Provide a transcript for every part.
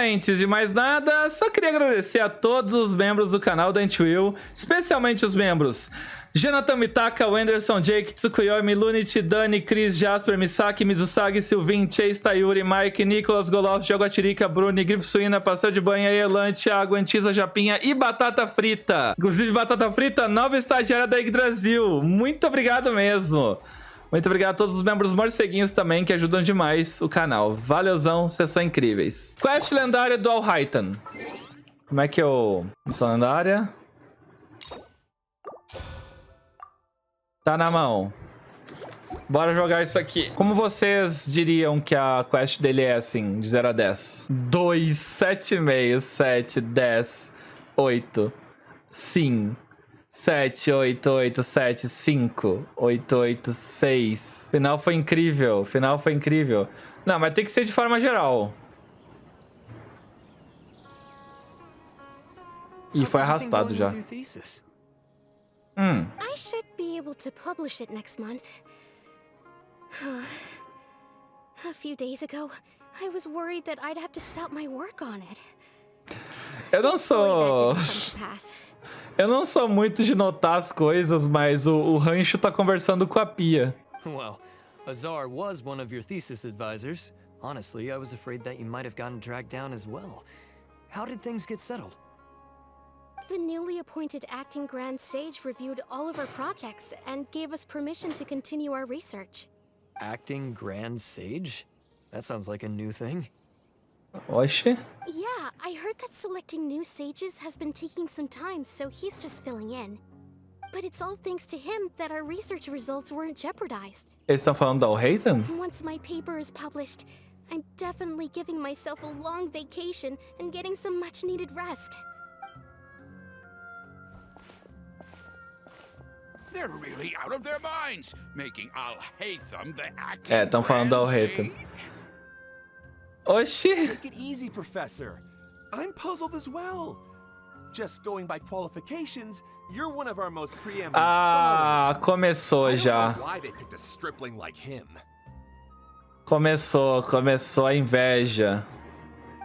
Antes de mais nada, só queria agradecer a todos os membros do canal DanteWill, especialmente os membros Jonathan Mitaka, Wenderson, Jake, Tsukuyomi, Lunit, Dani, Cris, Jasper, Misaki, Mizusagi, Silvin, Chase, Tayuri, Mike, Nicolas, Goloff, Joguatirica, Bruni, Grifo Suína, Passeio de Banha, Elan, Thiago, Antisa, Japinha e Batata Frita. Inclusive, Batata Frita, nova estagiária da Yggdrasil. Muito obrigado mesmo. Muito obrigado a todos os membros morceguinhos também, que ajudam demais o canal. Valeuzão, vocês são incríveis. Quest lendária do Alhaitham. Como é que eu... Missão lendária. Tá na mão. Bora jogar isso aqui. Como vocês diriam que a quest dele é assim, de 0 a 10? 2, 7,5, 7, 10, 8, sim. 7, 8, 8, 7, 5, 8, 8, 6. Final foi incrível, final foi incrível. Não, mas tem que ser de forma geral. E foi arrastado já. I should be able to publish it next month. A few days ago, I was worried that I'd have to stop my work on it. Eu não sou muito de notar as coisas, mas o Rancho tá conversando com a Pia. Well, Azar was one of your thesis advisors. Honestly, I was afraid that you might have gotten dragged down as well. How did things get settled? The newly appointed acting Grand Sage reviewed all of our projects and gave us permission to continue our research. Acting Grand Sage? That sounds like a new thing. Oxê. Yeah, I heard that selecting new sages has been taking some time, so he's just filling in. But it's all thanks to him that our research results weren't jeopardized. Eles estão falando da Alhaitham? Once my paper is published, I'm definitely giving myself a long vacation and getting some much-needed rest. They're really out of their minds, making Alhaitham the acting. É, estão falando da Alhaitham. Oxi! Take it easy, Professor. I'm puzzled as well. Just going by qualifications, you're one of our most preeminent scholars. Começou já. Why they picked a stripling like him? Começou a inveja.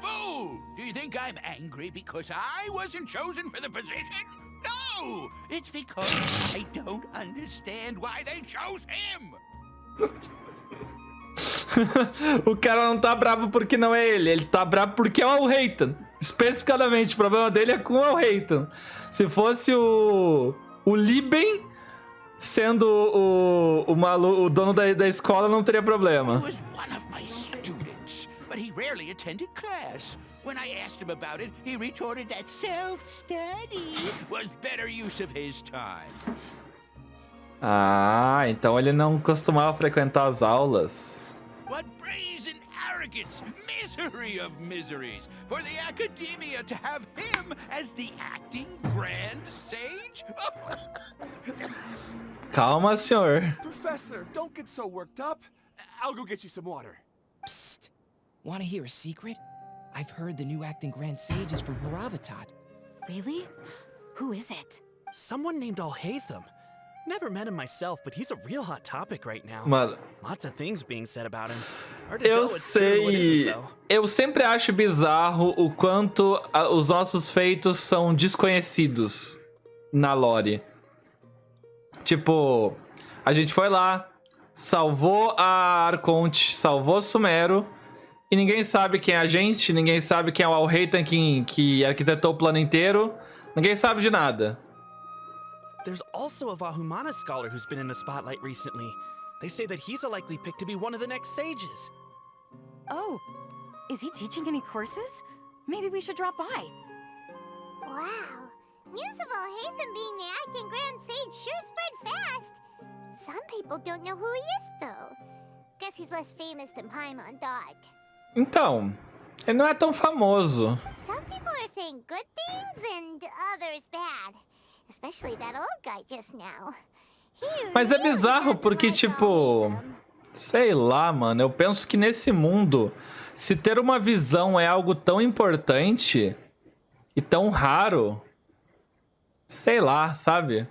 Fool! Do you think I'm angry because I wasn't chosen for the position? No! It's because I don't understand why they chose him! O cara não tá bravo porque não é ele tá bravo porque é o Alhaitham. Especificadamente, o problema dele é com o Alhaitham. Se fosse o Liben sendo o dono da escola, não teria problema. He was one of my students, but he rarely attended class. When I asked him about it, he retorted that self-study was better use of his time. Então ele não costumava frequentar as aulas. What brazen arrogance, misery of miseries, for the academia to have him as the acting Grand Sage? Calma, senhor. Professor, don't get so worked up. I'll go get you some water. Psst. Want to hear a secret? I've heard the new acting Grand Sage is from Haravatat. Really? Who is it? Someone named Alhaitham. Never met him myself, but he's a real hot topic right now. Mano, Lots of things being said about him. Hard to tell eu what's true and what isn't, sei. though. Eu sempre acho bizarro o quanto os nossos feitos são desconhecidos na lore. Tipo, a gente foi lá, salvou a Arconte, salvou Sumero, e ninguém sabe quem é a gente, ninguém sabe quem é o Alhaitham que arquitetou o plano inteiro, ninguém sabe de nada. There's also a Vahumana scholar who's been in the spotlight recently. They say that he's a likely pick to be one of the next sages. Oh, is he teaching any courses? Maybe we should drop by. Wow, news of Alhaitham being the acting Grand Sage sure spread fast. Some people don't know who he is, though. Guess he's less famous than Paimon thought. Então, ele não é tão famoso. Some people are saying good things and others bad. Especially that old guy just now. Mas é bizarro porque, tipo... Sei lá, mano. Eu penso que nesse mundo, se ter uma visão é algo tão importante e tão raro... Sei lá, sabe?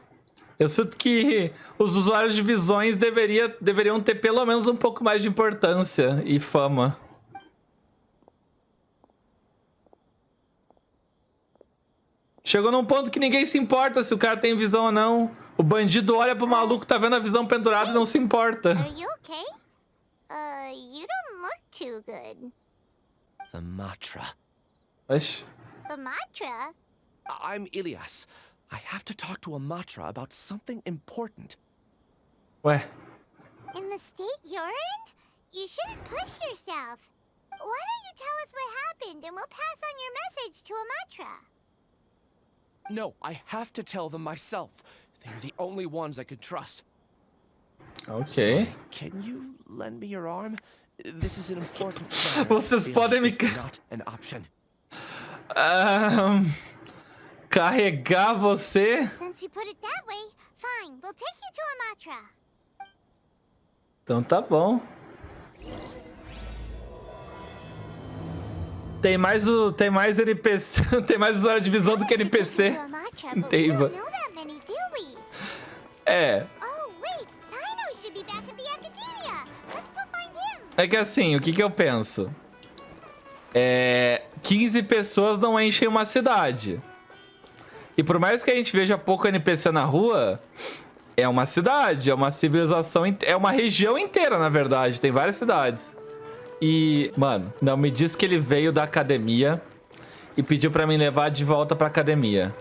Eu sinto que os usuários de visões deveriam ter pelo menos um pouco mais de importância e fama. Chegou num ponto que ninguém se importa se o cara tem visão ou não. O bandido olha pro maluco, tá vendo a visão pendurada e não se importa. Are you okay? You don't look too good. The Matra. Oxe. The Matra? I'm Ilias. I have to talk to a Matra about something important. Ué. In the state you're in? You shouldn't push yourself. Why don't you tell us what happened and we'll pass on your message to a Matra? No, I have to tell them myself. They're the only ones I could trust. Ok. Sorry, can you lend me your arm? This is an important matter. Vocês podem me... It's not an option. Carregar você? Since you put it that way, fine. We'll take you to a Matra. Então tá bom. Tem mais NPC, tem mais usuário de visão do que NPC. Teiva. É. É que assim, o que que eu penso? 15 pessoas não enchem uma cidade. E por mais que a gente veja pouco NPC na rua, é uma cidade, é uma civilização, é uma região inteira, na verdade. Tem várias cidades. E, mano, não me diz que ele veio da academia e pediu pra me levar de volta pra academia.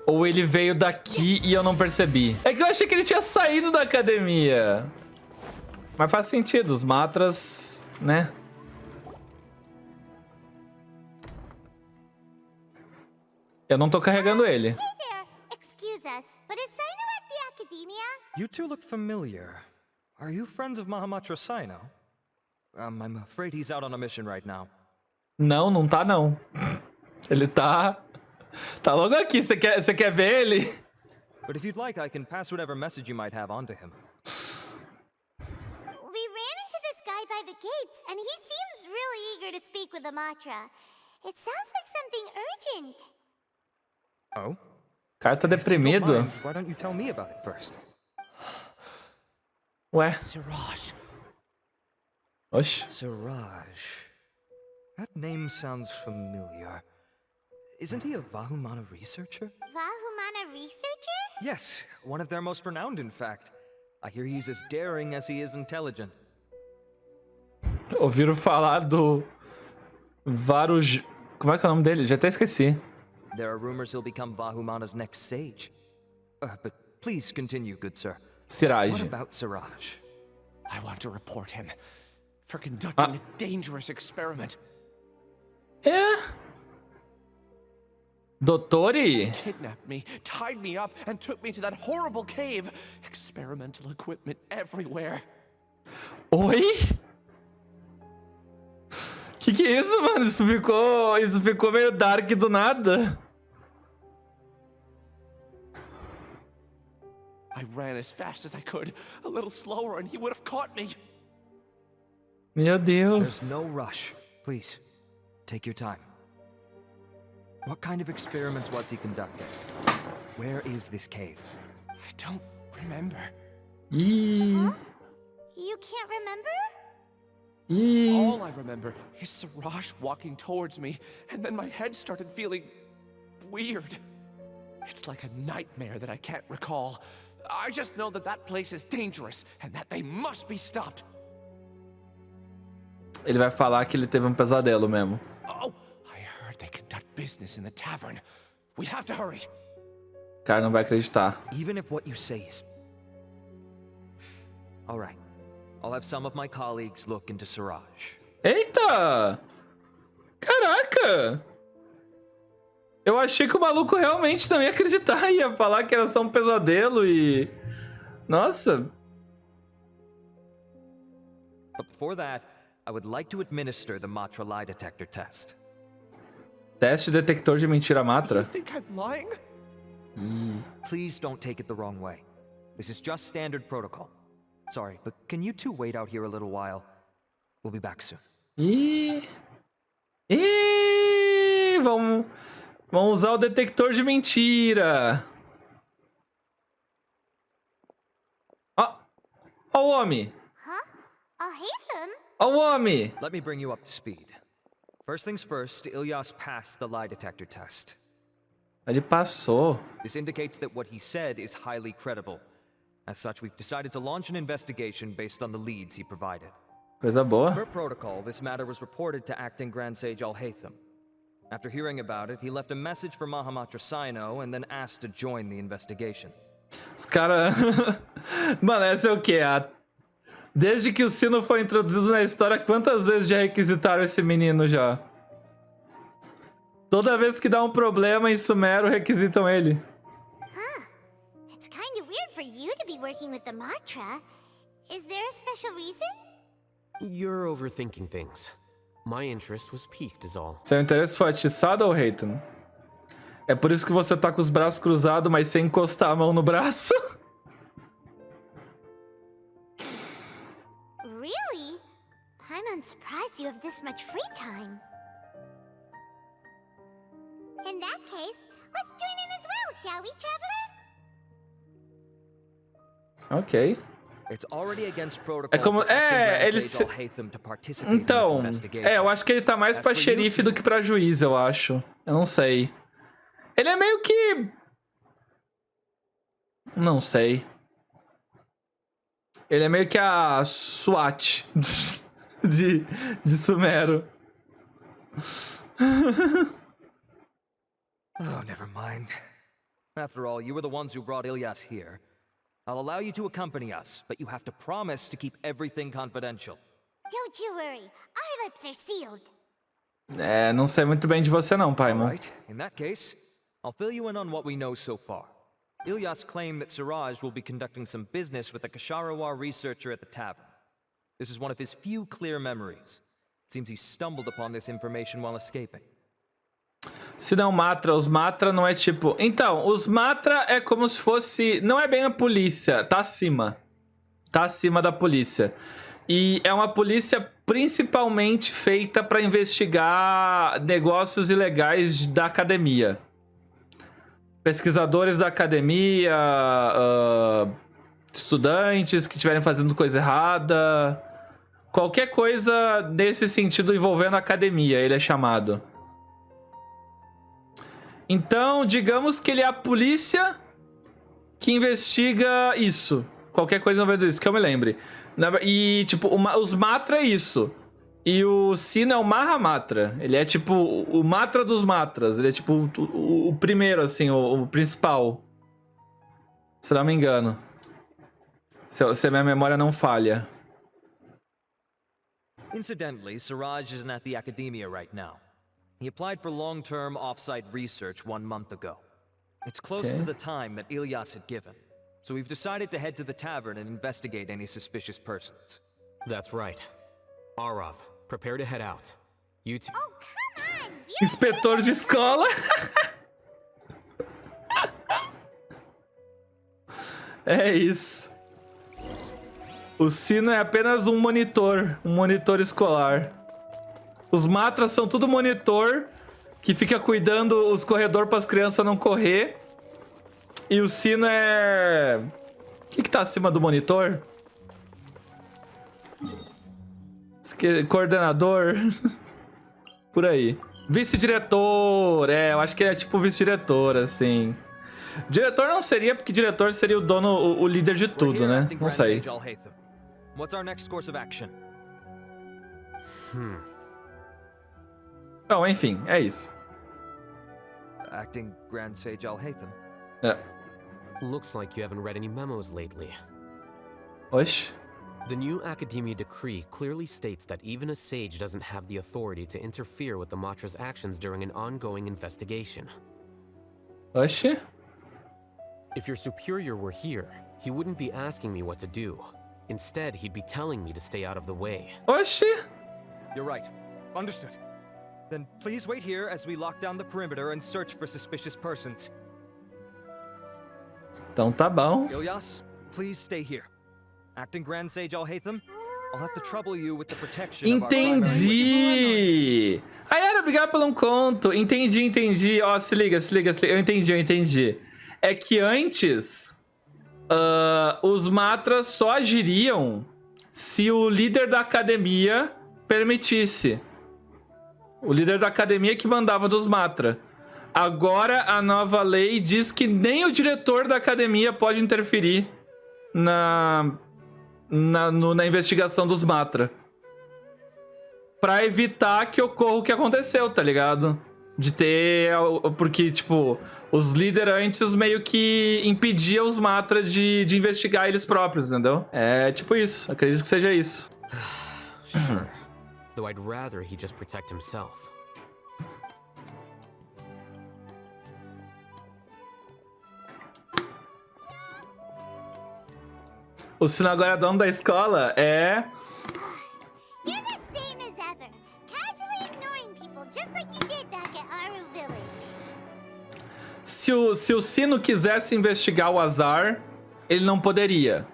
Ou ele veio daqui e eu não percebi. É que eu achei que ele tinha saído da academia. Mas faz sentido, os Matras, né? Eu não tô carregando ele. Hey there. Excuse us, but is Sino at the academia? You two look familiar. Are you friends of Mahamatra Sino? I'm afraid he's out on a mission right now. Não, não tá não. Ele tá logo aqui. Você quer ver ele? But if you'd like, I can pass whatever message you might have on to him. We ran into this guy by the gates, and he seems really eager to speak with the Matra. It sounds like something urgent. Oh? O cara tá deprimido. Why don't you tell me about it first? Ué. Siraj. Oxe. Siraj. That name sounds familiar. Isn't he a Vahumana researcher? Vahumana researcher? Yes, one of their most renowned, in fact. I hear he's as daring as he is intelligent. Ouviram falar do Varuj... Como é que é o nome dele? Já até esqueci. There are rumors he'll become Vahumana's next sage. But please continue, good sir. Siraj. What about Siraj? I want to report him for conducting a dangerous experiment. Dottori? He kidnapped me, tied me up, and took me to that horrible cave. Experimental equipment everywhere. Oi? Que é isso, mano? Isso ficou meio dark do nada. I ran as fast as I could, a little slower, and he would have caught me. Meu Deus. There's no rush. Please, take your time. What kind of experiments was he conducting? Where is this cave? I don't remember. Ih. You can't remember? All I remember is Siraj walking towards me, and then my head started feeling weird. It's like a nightmare that I can't recall. I just know that that place is dangerous, and that they must be stopped. Ele vai falar que ele teve um pesadelo mesmo. Oh, I heard they conduct business in the tavern. We have to hurry. O cara não vai acreditar. Even if what you say is... All right. I'll have some of my colleagues look into Siraj. Eita! Caraca! Eu achei que o maluco realmente também ia acreditar. Ia falar que era só um pesadelo e... Nossa! But before that, I would like to administer the Matra lie detector test. Teste detector de mentira Matra? You think I'm lying? Please don't take it the wrong way. This is just standard protocol. Sorry, but can you two wait out here a little while? We'll be back soon. Ih! Vamos usar o detector de mentira. Ó o homem. Huh? Alhaitham? Ó o homem. Let me bring you up to speed. First things first, Ilyas passed the lie detector test. Ele passou. This indicates that what he said is highly credible. As such, we've decided to launch an investigation based on the leads he provided. Coisa boa. Per protocol, this matter was reported to Acting Grand Sage Alhaitham. After hearing about it, he left a message for Mahamatra Sino and then asked to join the investigation. Os caras... Mano, essa é o quê? Desde que o sino foi introduzido na história, quantas vezes já requisitaram esse menino já? Toda vez que dá um problema em Sumero, requisitam ele. Huh. It's kind of weird for you to be working with the Matra. Is there a special reason? You're overthinking things. My interest was piqued is all. Seu interesse foi atiçado, Alhaitham? É por isso que você tá com os braços cruzados, mas sem encostar a mão no braço? Really? I'm unsurprised you have this much free time. In that case, let's join in as well, shall we, traveler? Ok. It's already against protocol. É como... É, ele... Então, eu acho que ele tá mais pra xerife do que pra juiz, eu acho. Eu não sei. Ele é meio que... Não sei. Ele é meio que a SWAT de Sumero. Oh, never mind. After all, you were the ones who brought Ilyas here. I'll allow you to accompany us, but you have to promise to keep everything confidential. Don't you worry. Our lips are sealed. É, não sei muito bem de você não, Paimon. Right. In that case, I'll fill you in on what we know so far. Ilyas claimed that Siraj will be conducting some business with a Kasharawar researcher at the tavern. This is one of his few clear memories. It seems he stumbled upon this information while escaping. Se não Matra, os Matra não é tipo... Então, os Matra é como se fosse... Não é bem a polícia, tá acima. Tá acima da polícia. E é uma polícia principalmente feita para investigar negócios ilegais da academia. Pesquisadores da academia, estudantes que estiverem fazendo coisa errada. Qualquer coisa nesse sentido envolvendo a academia, ele é chamado. Então, digamos que ele é a polícia que investiga isso. Qualquer coisa envolvendo isso, que eu me lembre. E, tipo, os Matra é isso. E o Sino é o Mahamatra. Ele é, tipo, o Matra dos Matras. Ele é, tipo, o primeiro, assim, o principal. Se não me engano. Se a minha memória não falha. Incidentally, Siraj isn't at the academia right now. He applied for long-term off-site research 1 month ago. It's close to the time that Ilyas had given, so we've decided to head to the tavern and investigate any suspicious persons. That's right. Arav, prepare to head out. You two... Oh, come on! Inspetor de escola. É isso. O Sino é apenas um monitor escolar. Os Matras são tudo monitor que fica cuidando os corredores para as crianças não correr. E o Sino é... O que tá acima do monitor? Coordenador. Por aí. Vice-diretor. É, eu acho que é tipo vice-diretor, assim. Diretor não seria, porque diretor seria o dono, o líder de tudo, né? Não sei. What's our next course of action? Bom, enfim, é isso. Acting Grand Sage Alhaitham. É. Looks like you haven't read any memos lately. Oxe. The new Academia decree clearly states that even a sage doesn't have the authority to interfere with the Matra's actions during an ongoing investigation. Oxe. If your superior were here, he wouldn't be asking me what to do. Instead, he'd be telling me to stay out of the way. Oxe. You're right. Understood. Then please wait here as we lock down the perimeter and search for suspicious persons. Então tá bom. Ilyas, please stay here. Acting Grand Sage Alhaitham, I'll have to trouble you with the protection of our Entendi! Ayara, obrigado pelo conto. Entendi. Ó, se liga. Eu entendi. É que antes, os Matras só agiriam se o líder da academia permitisse. O líder da academia que mandava dos Matra. Agora a nova lei diz que nem o diretor da academia pode interferir na investigação dos Matra. Pra evitar que ocorra o que aconteceu, tá ligado? De ter... Porque, tipo, os líderes antes meio que impediam os Matra de investigar eles próprios, entendeu? É tipo isso. Acredito que seja isso. Sure. Though I'd rather he just protect himself. O sino agora dono da escola é... You're the same as ever, casually ignoring people just like you did back at Aru Village. Se o sino quisesse investigar o azar, ele não poderia.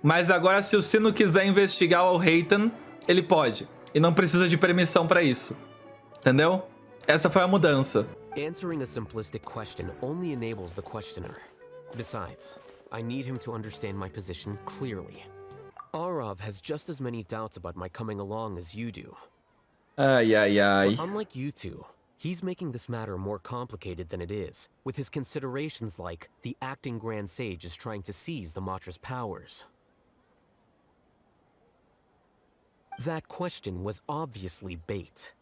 Mas agora, se o sino quiser investigar o Alhaitham, ele pode. E não precisa de permissão pra isso. Entendeu? Essa foi a mudança. Answering a simplistic question only enables the questioner. Besides, I need him to understand my position clearly. Arav has just as many doubts about my coming along as you do. Ai, ai, ai. But unlike you two, he's making this matter more complicated than it is, with his considerations like the acting Grand Sage is trying to seize the Matra's powers. That question was obviously bait.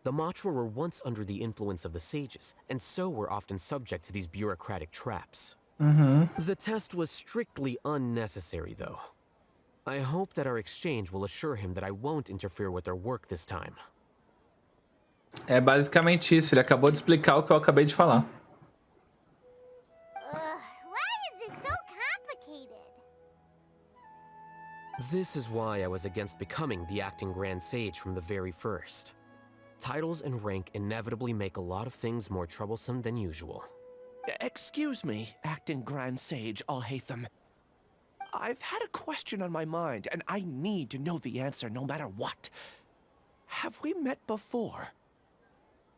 The Matra were once under the influence of the sages, and so were often subject to these bureaucratic traps. The test was strictly unnecessary, though. I hope that our exchange will assure him that I won't interfere with their work this time. É basicamente isso. Ele acabou de explicar o que eu acabei de falar. Why is this so complicated? This is why I was against becoming the acting Grand Sage from the very first. Titles and rank inevitably make a lot of things more troublesome than usual. Excuse me, acting Grand Sage Alhaitham. I've had a question on my mind, and I need to know the answer no matter what. Have we met before?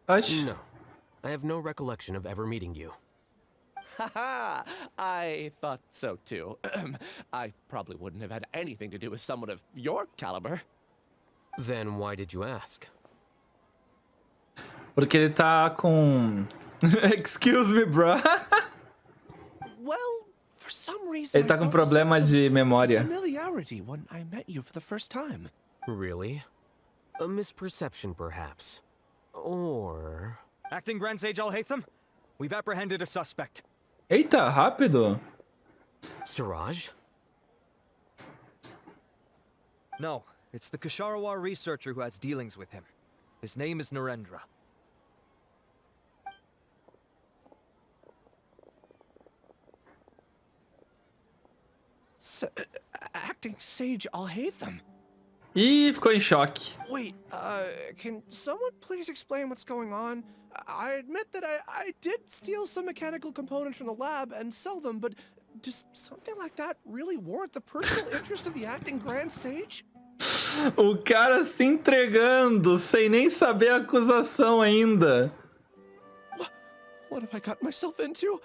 No. I have no recollection of ever meeting you. Haha, I thought so too. I probably wouldn't have had anything to do with someone of your caliber. Then why did you ask? Porque ele tá com... Excuse me, bro. Well, for some reason, Ele tá com problema de memória. Familiarity when I met you for the first time. Really? A misperception, perhaps. Or... Acting Grand Sage Alhaitham, we've apprehended a suspect. Eita, rápido. Siraj? No, it's the Ksharawar researcher who has dealings with him. His name is Narendra. Acting Sage Alhaitham? Ih, ficou em choque. Wait, can someone please explain what's going on? I admit that I did steal some mechanical components from the lab and sell them, but does something like that really warrant the personal interest of the acting Grand Sage? O cara se entregando, sem nem saber a acusação ainda. What have I gotten myself into?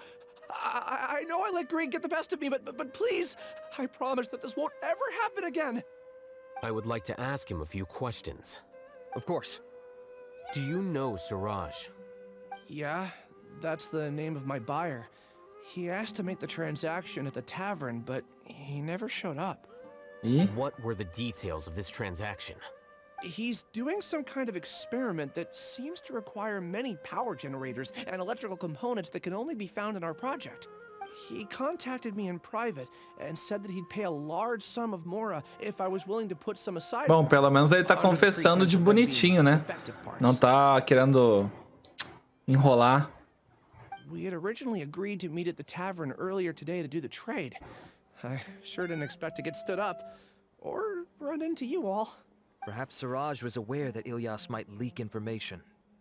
I know I let greed get the best of me, but please, I promise that this won't ever happen again. I would like to ask him a few questions. Of course. Do you know Siraj? Yeah, that's the name of my buyer. He asked to make the transaction at the tavern, but he never showed up. What were the details of this transaction? He's doing some kind of experiment that seems to require many power generators and electrical components that can only be found in our project. He contacted me in private and said that he'd pay a large sum of Mora if I was willing to put some aside. Bom, pelo menos ele tá confessando de bonitinho, né? Não tá querendo enrolar. We had originally agreed to meet at the tavern earlier today to do the trade. I sure didn't expect to get stood up or run into you all. Perhaps Siraj was aware that Ilyas might leak information,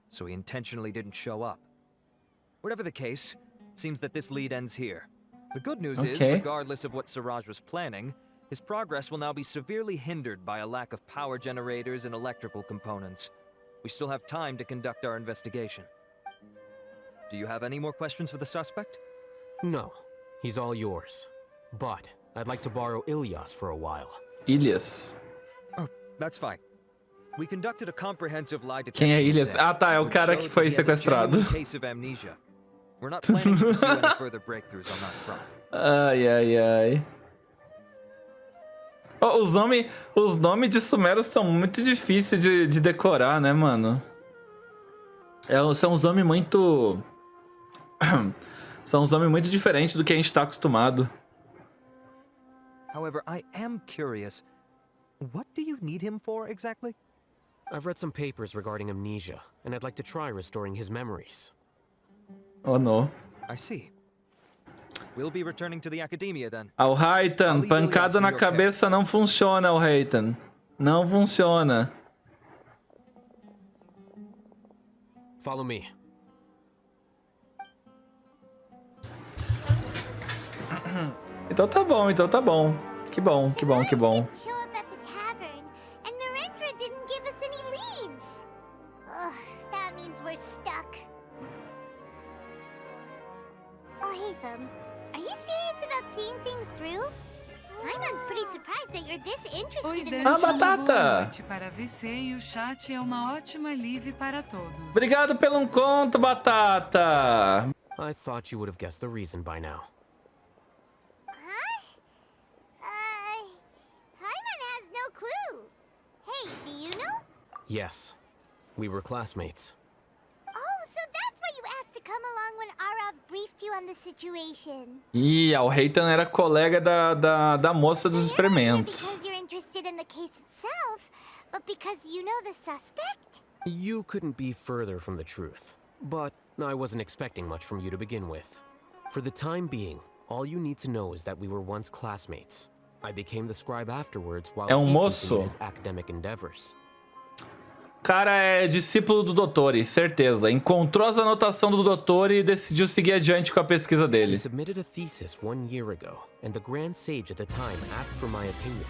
so he intentionally didn't show up. Whatever the case, it seems that this lead ends here. The good news is, regardless of what Siraj was planning, his progress will now be severely hindered by a lack of power generators and electrical components. We still have time to conduct our investigation. Do you have any more questions for the suspect? No, he's all yours. But I'd like to borrow Ilyas for a while. Ilyas. Oh, that's fine. We conducted a comprehensive lie Quem detection é Ilyas? exam, Ah, tá, é o which cara que showed foi that he has a sequestrado. genuine case of amnesia. We're not planning to pursue any further breakthroughs on that front. Ai, ai, ai. Oh, os nomes de Sumeros são muito difíceis de decorar, né, mano? São uns nomes muito... São uns nomes muito diferentes do que a gente tá acostumado. However, I am curious. What do you need him for, exactly? I've read some papers regarding amnesia, and I'd like to try restoring his memories. Oh, no. I see. We'll be returning to the academia then. Alhaitham, pancada na cabeça não funciona, Alhaitham. Não funciona. Follow me. Então tá bom, então tá bom. Que bom, que bom, que bom. Show up at the tavern, and Narendra didn't give us any leads. Ugh, that means we're stuck. Alhaitham, are you serious about seeing things through? Paimon's pretty surprised that you're this interested in the Ah, Batata! Para você e o chat é uma ótima live para todos. Obrigado pelo encontro, Batata! I thought you would have guessed the reason by now. Paimon has no clue. Hey, do you know? Yes, we were classmates. Oh, so that's why you asked to come along when Arav briefed you on the situation. Ih, Alhaitham era colega da moça dos experimentos. Because you're interested in the case itself, but because you know the suspect? You couldn't be further from the truth. But I wasn't expecting much from you to begin with. For the time being, all you need to know is that we were once classmates. I became the scribe afterwards while he continued his academic endeavors. Cara é discípulo do Dottore, certeza. Encontrou as anotações do Dottore e decidiu seguir adiante com a pesquisa dele. He submitted a thesis 1 year ago, and the Grand Sage at the time asked for my opinion.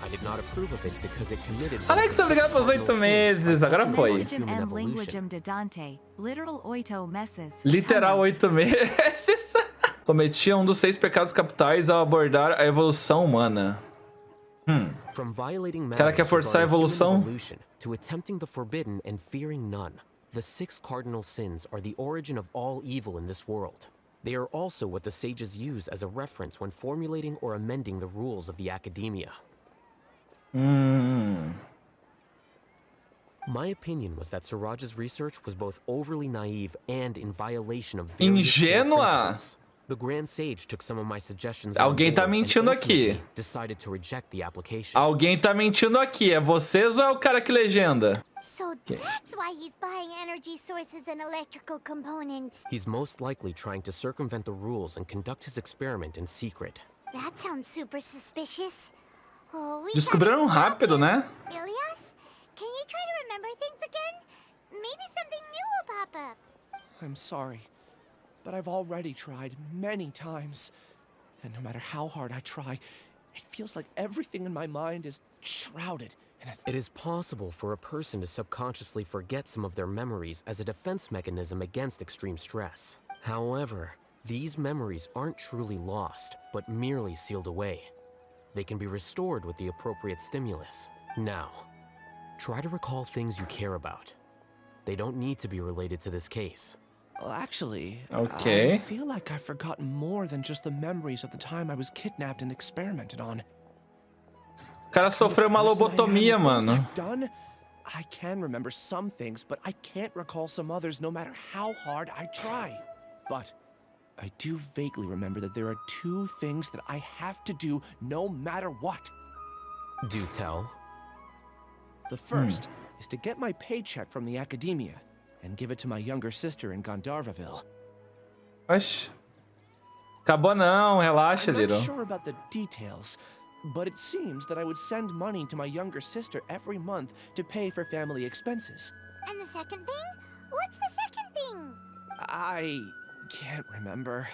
I did not approve of it because it committed. Alex, obrigado pelos 8 meses. Agora foi. Literal 8 meses. Cometia um dos 6 pecados capitais ao abordar a evolução humana. O cara quer forçar a evolução? To attempting the forbidden and fearing none. The 6 cardinal sins are the origin of all evil in this world. They are also what the sages use as a reference when formulating or amending the rules of the academia. My opinion was that Suraj's research was both overly naive and in violation of various principles. The Grand Sage took some of my suggestions. Alguém tá mentindo aqui. Decided to reject the application. Alguém tá mentindo aqui. É vocês ou é o cara que legenda? So that's why he's buying energy sources and electrical components. He's most likely trying to circumvent the rules and conduct his experiment in secret. That sounds super suspicious. Descobriram rápido, né? Ilias, can you try to remember things again? Maybe something new will pop up. I'm sorry, but I've already tried many times. And no matter how hard I try, it feels like everything in my mind is shrouded. It is possible for a person to subconsciously forget some of their memories as a defense mechanism against extreme stress. However, these memories aren't truly lost, but merely sealed away. They can be restored with the appropriate stimulus. Now, try to recall things you care about. They don't need to be related to this case. Well, actually, okay. I feel like I've forgotten more than just the memories of the time I was kidnapped and experimented on. O cara sofreu uma lobotomia, mano. I can remember some things, but I can't recall some others no matter how hard I try. But I do vaguely remember that there are 2 things that I have to do no matter what. Do tell. The first is to get my paycheck from the academia and give it to my younger sister in Gandharvaville. Oxi. Acabou não, relaxa, Little. I'm not sure about the details, but it seems that I would send money to my younger sister every month to pay for family expenses. And the second thing? What's the second thing? I can't remember.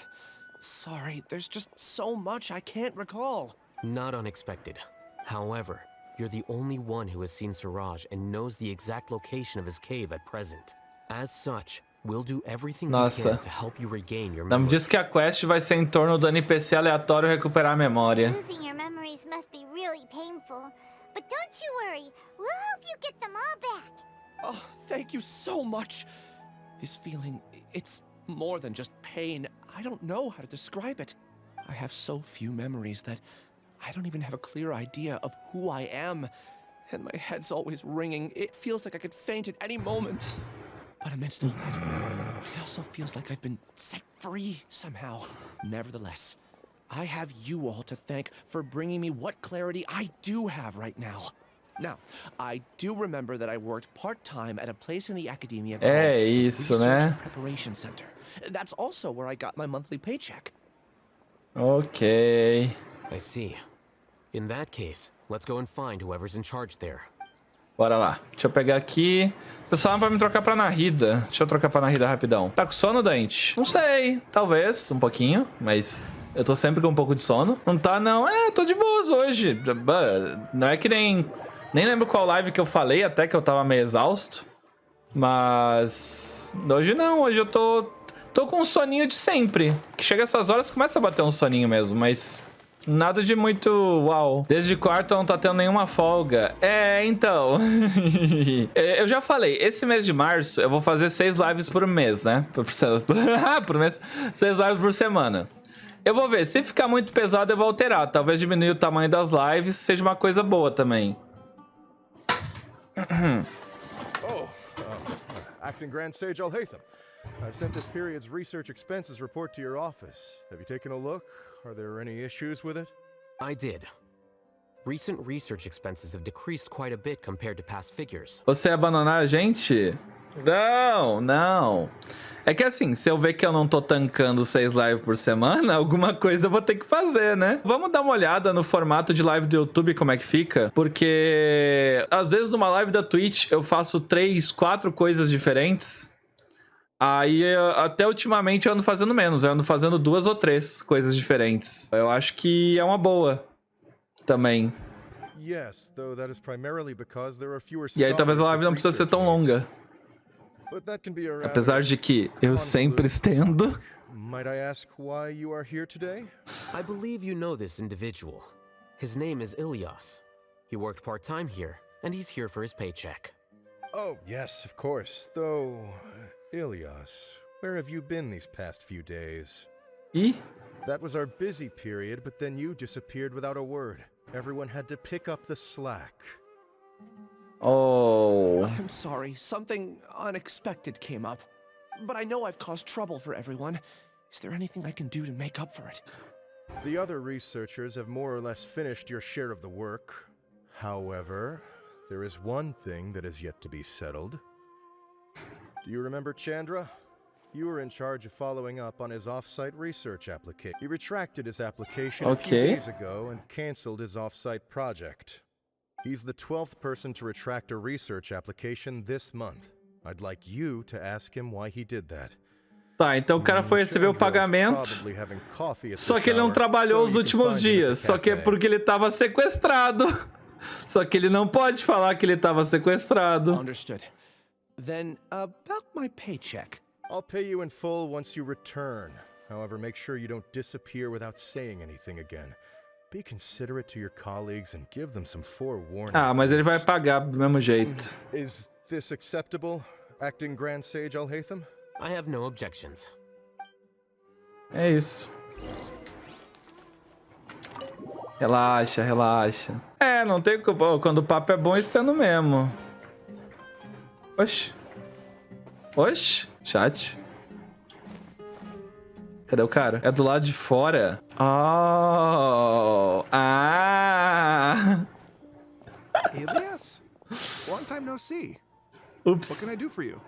Sorry, there's just so much I can't recall. Not unexpected. However, you're the only one who has seen Suraj and knows the exact location of his cave at present. As such, we'll do everything we can to help you regain your memories. Não me diz que a quest vai ser em torno do NPC aleatório recuperar a memória. Losing your memories must be really painful. But don't you worry, we'll help you get them all back. Oh, thank you so much. This feeling, it's more than just pain. I don't know how to describe it. I have so few memories that I don't even have a clear idea of who I am. And my head's always ringing. It feels like I could faint at any moment. But amidst all that, it also feels like I've been set free somehow. Nevertheless, I have you all to thank for bringing me what clarity I do have right now. Now, I do remember that I worked part-time at a place in the academia called Research Preparation Center. That's also where I got my monthly paycheck. Ok. I see. In that case, let's go and find whoever's in charge there. Bora lá. Deixa eu pegar aqui. Vocês falam pra me trocar pra Narida. Deixa eu trocar pra Narida rapidão. Tá com sono, Dante? Não sei. Talvez, um pouquinho. Mas eu tô sempre com um pouco de sono. Não tá, não. É, tô de boas hoje. Não é que nem... Nem lembro qual live que eu falei, até que eu tava meio exausto. Mas... hoje não. Hoje eu tô com um soninho de sempre. Que chega essas horas começa a bater um soninho mesmo, mas... nada de muito uau. Desde quarta não tá tendo nenhuma folga. É, então. Eu já falei, esse mês de março eu vou fazer 6 lives por mês, né? Por mês. 6 lives por semana. Eu vou ver, se ficar muito pesado eu vou alterar. Talvez diminuir o tamanho das lives, seja uma coisa boa também. Acting Grand Sage Alhaitham. I've sent this period's research expenses report to your office. Have you taken a look? Are there any issues with it? I did. Recent research expenses have decreased quite a bit compared to past figures. Você abandonar a gente? Não, não. É que assim, se eu ver que eu não tô tancando 6 lives por semana, alguma coisa eu vou ter que fazer, né? Vamos dar uma olhada no formato de live do YouTube, como é que fica. Porque às vezes numa live da Twitch eu faço 3, 4 coisas diferentes. Aí, até ultimamente, eu ando fazendo menos. Eu ando fazendo 2 ou 3 coisas diferentes. Eu acho que é uma boa também. E aí, talvez a live não precisa ser tão longa. Apesar de que eu sempre estendo. I believe you know this individual. His name is Ilyas. He worked part-time here, and he's here for his paycheck. Oh, yes, of course. Though... Ilyas, where have you been these past few days? That was our busy period, but then you disappeared without a word. Everyone had to pick up the slack. Oh. I'm sorry, something unexpected came up. But I know I've caused trouble for everyone. Is there anything I can do to make up for it? The other researchers have more or less finished your share of the work. However, there is one thing that is yet to be settled. Do you remember Chandra? You were in charge of following up on his off-site research application. He retracted his application a few days ago and canceled his off-site project. He's the 12th person to retract a research application this month. I'd like you to ask him why he did that. Tá, então o cara foi receber o pagamento, só que ele não trabalhou os últimos dias, só que é porque ele estava sequestrado. Só que ele não pode falar que ele estava sequestrado. Understood. Then, about my paycheck. I'll pay you in full once you return. However, make sure you don't disappear without saying anything again. Be considerate to your colleagues and give them some forewarning. Ah, mas ele vai pagar do mesmo jeito. Is this acceptable, Acting Grand Sage Alhaitham? I have no objections. É isso. Relaxa, relaxa. É, não tem culpa. Quando o papo é bom, estando mesmo. Oxi. Oxi. Chat. Cadê o cara? É do lado de fora. Oh. Ah. Elias? Long time no see. Oops. What can I do for you?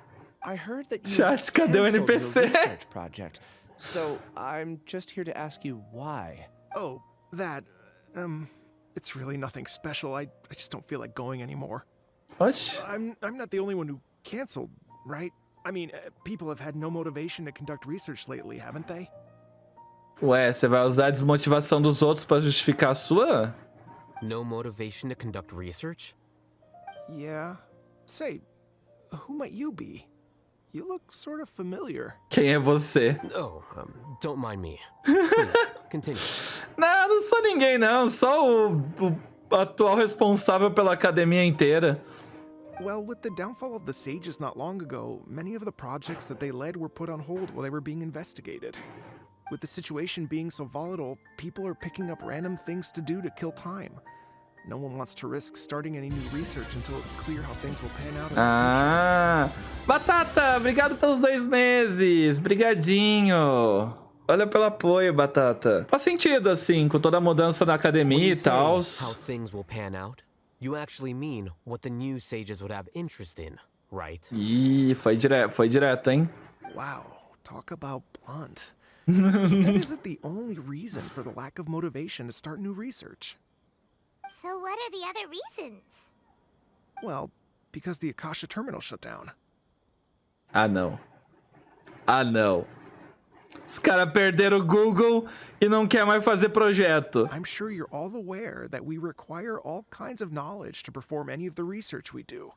I heard that you Chat, cadê o NPC? research project. So, I'm just here to ask you why. Oh, that... it's really nothing special. I just don't feel like going anymore. Oxi. I'm not the only one who canceled, right? I mean, people have had no motivation to conduct research lately, haven't they? Ué, você vai usar a desmotivação dos outros pra justificar a sua? No motivation to conduct research? Yeah. Say, who might you be? You look sort of familiar. Quem é você? Oh, don't mind me. Please, continue. Não, não sou ninguém, não. Só o atual responsável pela academia inteira. Well, with the downfall of the sages not long ago, many of the projects that they led were put on hold while they were being investigated. With the situation being so volatile, people are picking up random things to do to kill time. No one wants to risk starting any new research until it's clear how things will pan out in the future. Batata, obrigado pelos 2 meses. Brigadinho. Olha pelo apoio, Batata. Faz sentido, assim, com toda a mudança na academia e tal. How things will pan out? You actually mean what the new sages would have interest in, right? Ih, foi direto, hein? Wow, talk about blunt. That isn't the only reason for the lack of motivation to start new research. So what are the other reasons? Well, because the Akasha terminal shut down. Ah, não. Ah, não. Os caras perderam o Google e não quer mais fazer projeto. I'm sure you're all aware that we require all kinds of knowledge to perform any of the research we do.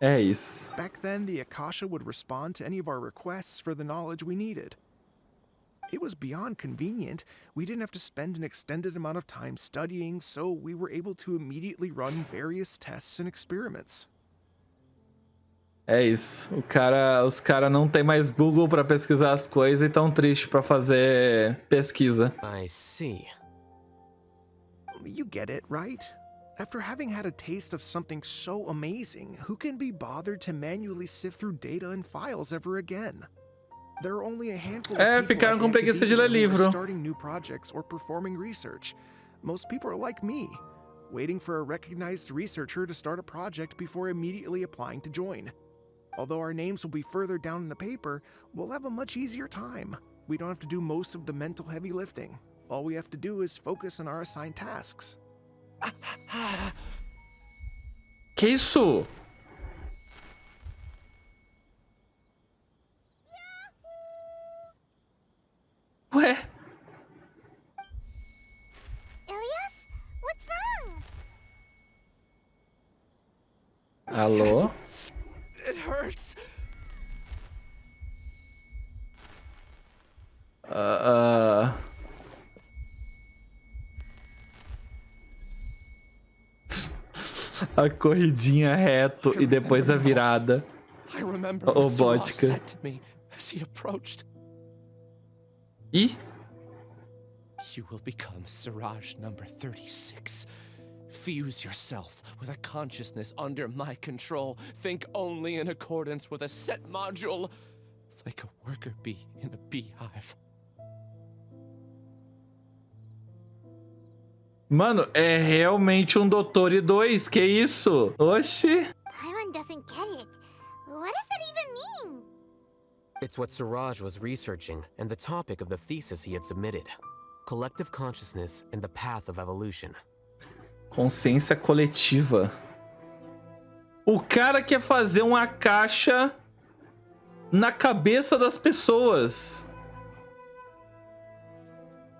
É isso. Back then, the Akasha would respond to any of our requests for the knowledge we needed. It was beyond convenient. We didn't have to spend an extended amount of time studying, so we were able to immediately run various tests and experiments. É isso. Os cara não tem mais Google pra pesquisar as coisas e tão triste pra fazer pesquisa. I see. You get it, right? After having had a taste of something so amazing, who can be bothered to manually sift through data and files ever again? There are only a handful of people ficaram com preguiça de ler livro. starting new projects or performing research. Most people are like me, waiting for a recognized researcher to start a project before immediately applying to join. Although our names will be further down in the paper, we'll have a much easier time. We don't have to do most of the mental heavy lifting. All we have to do is focus on our assigned tasks. Que isso? Ué? Ilias? What's wrong? Alô? It hurts. A corridinha reto e depois a virada robótica. E? You will become Siraj number 36. Fuse yourself with a consciousness under my control. Think only in accordance with a set module, like a worker bee in a beehive. Mano, é realmente um Doutor 2, que isso? Oxi. Paimon doesn't get it. What does that even mean? It's what Siraj was researching and the topic of the thesis he had submitted. Collective consciousness and the path of evolution. Consciência coletiva. O cara quer fazer uma caixa na cabeça das pessoas.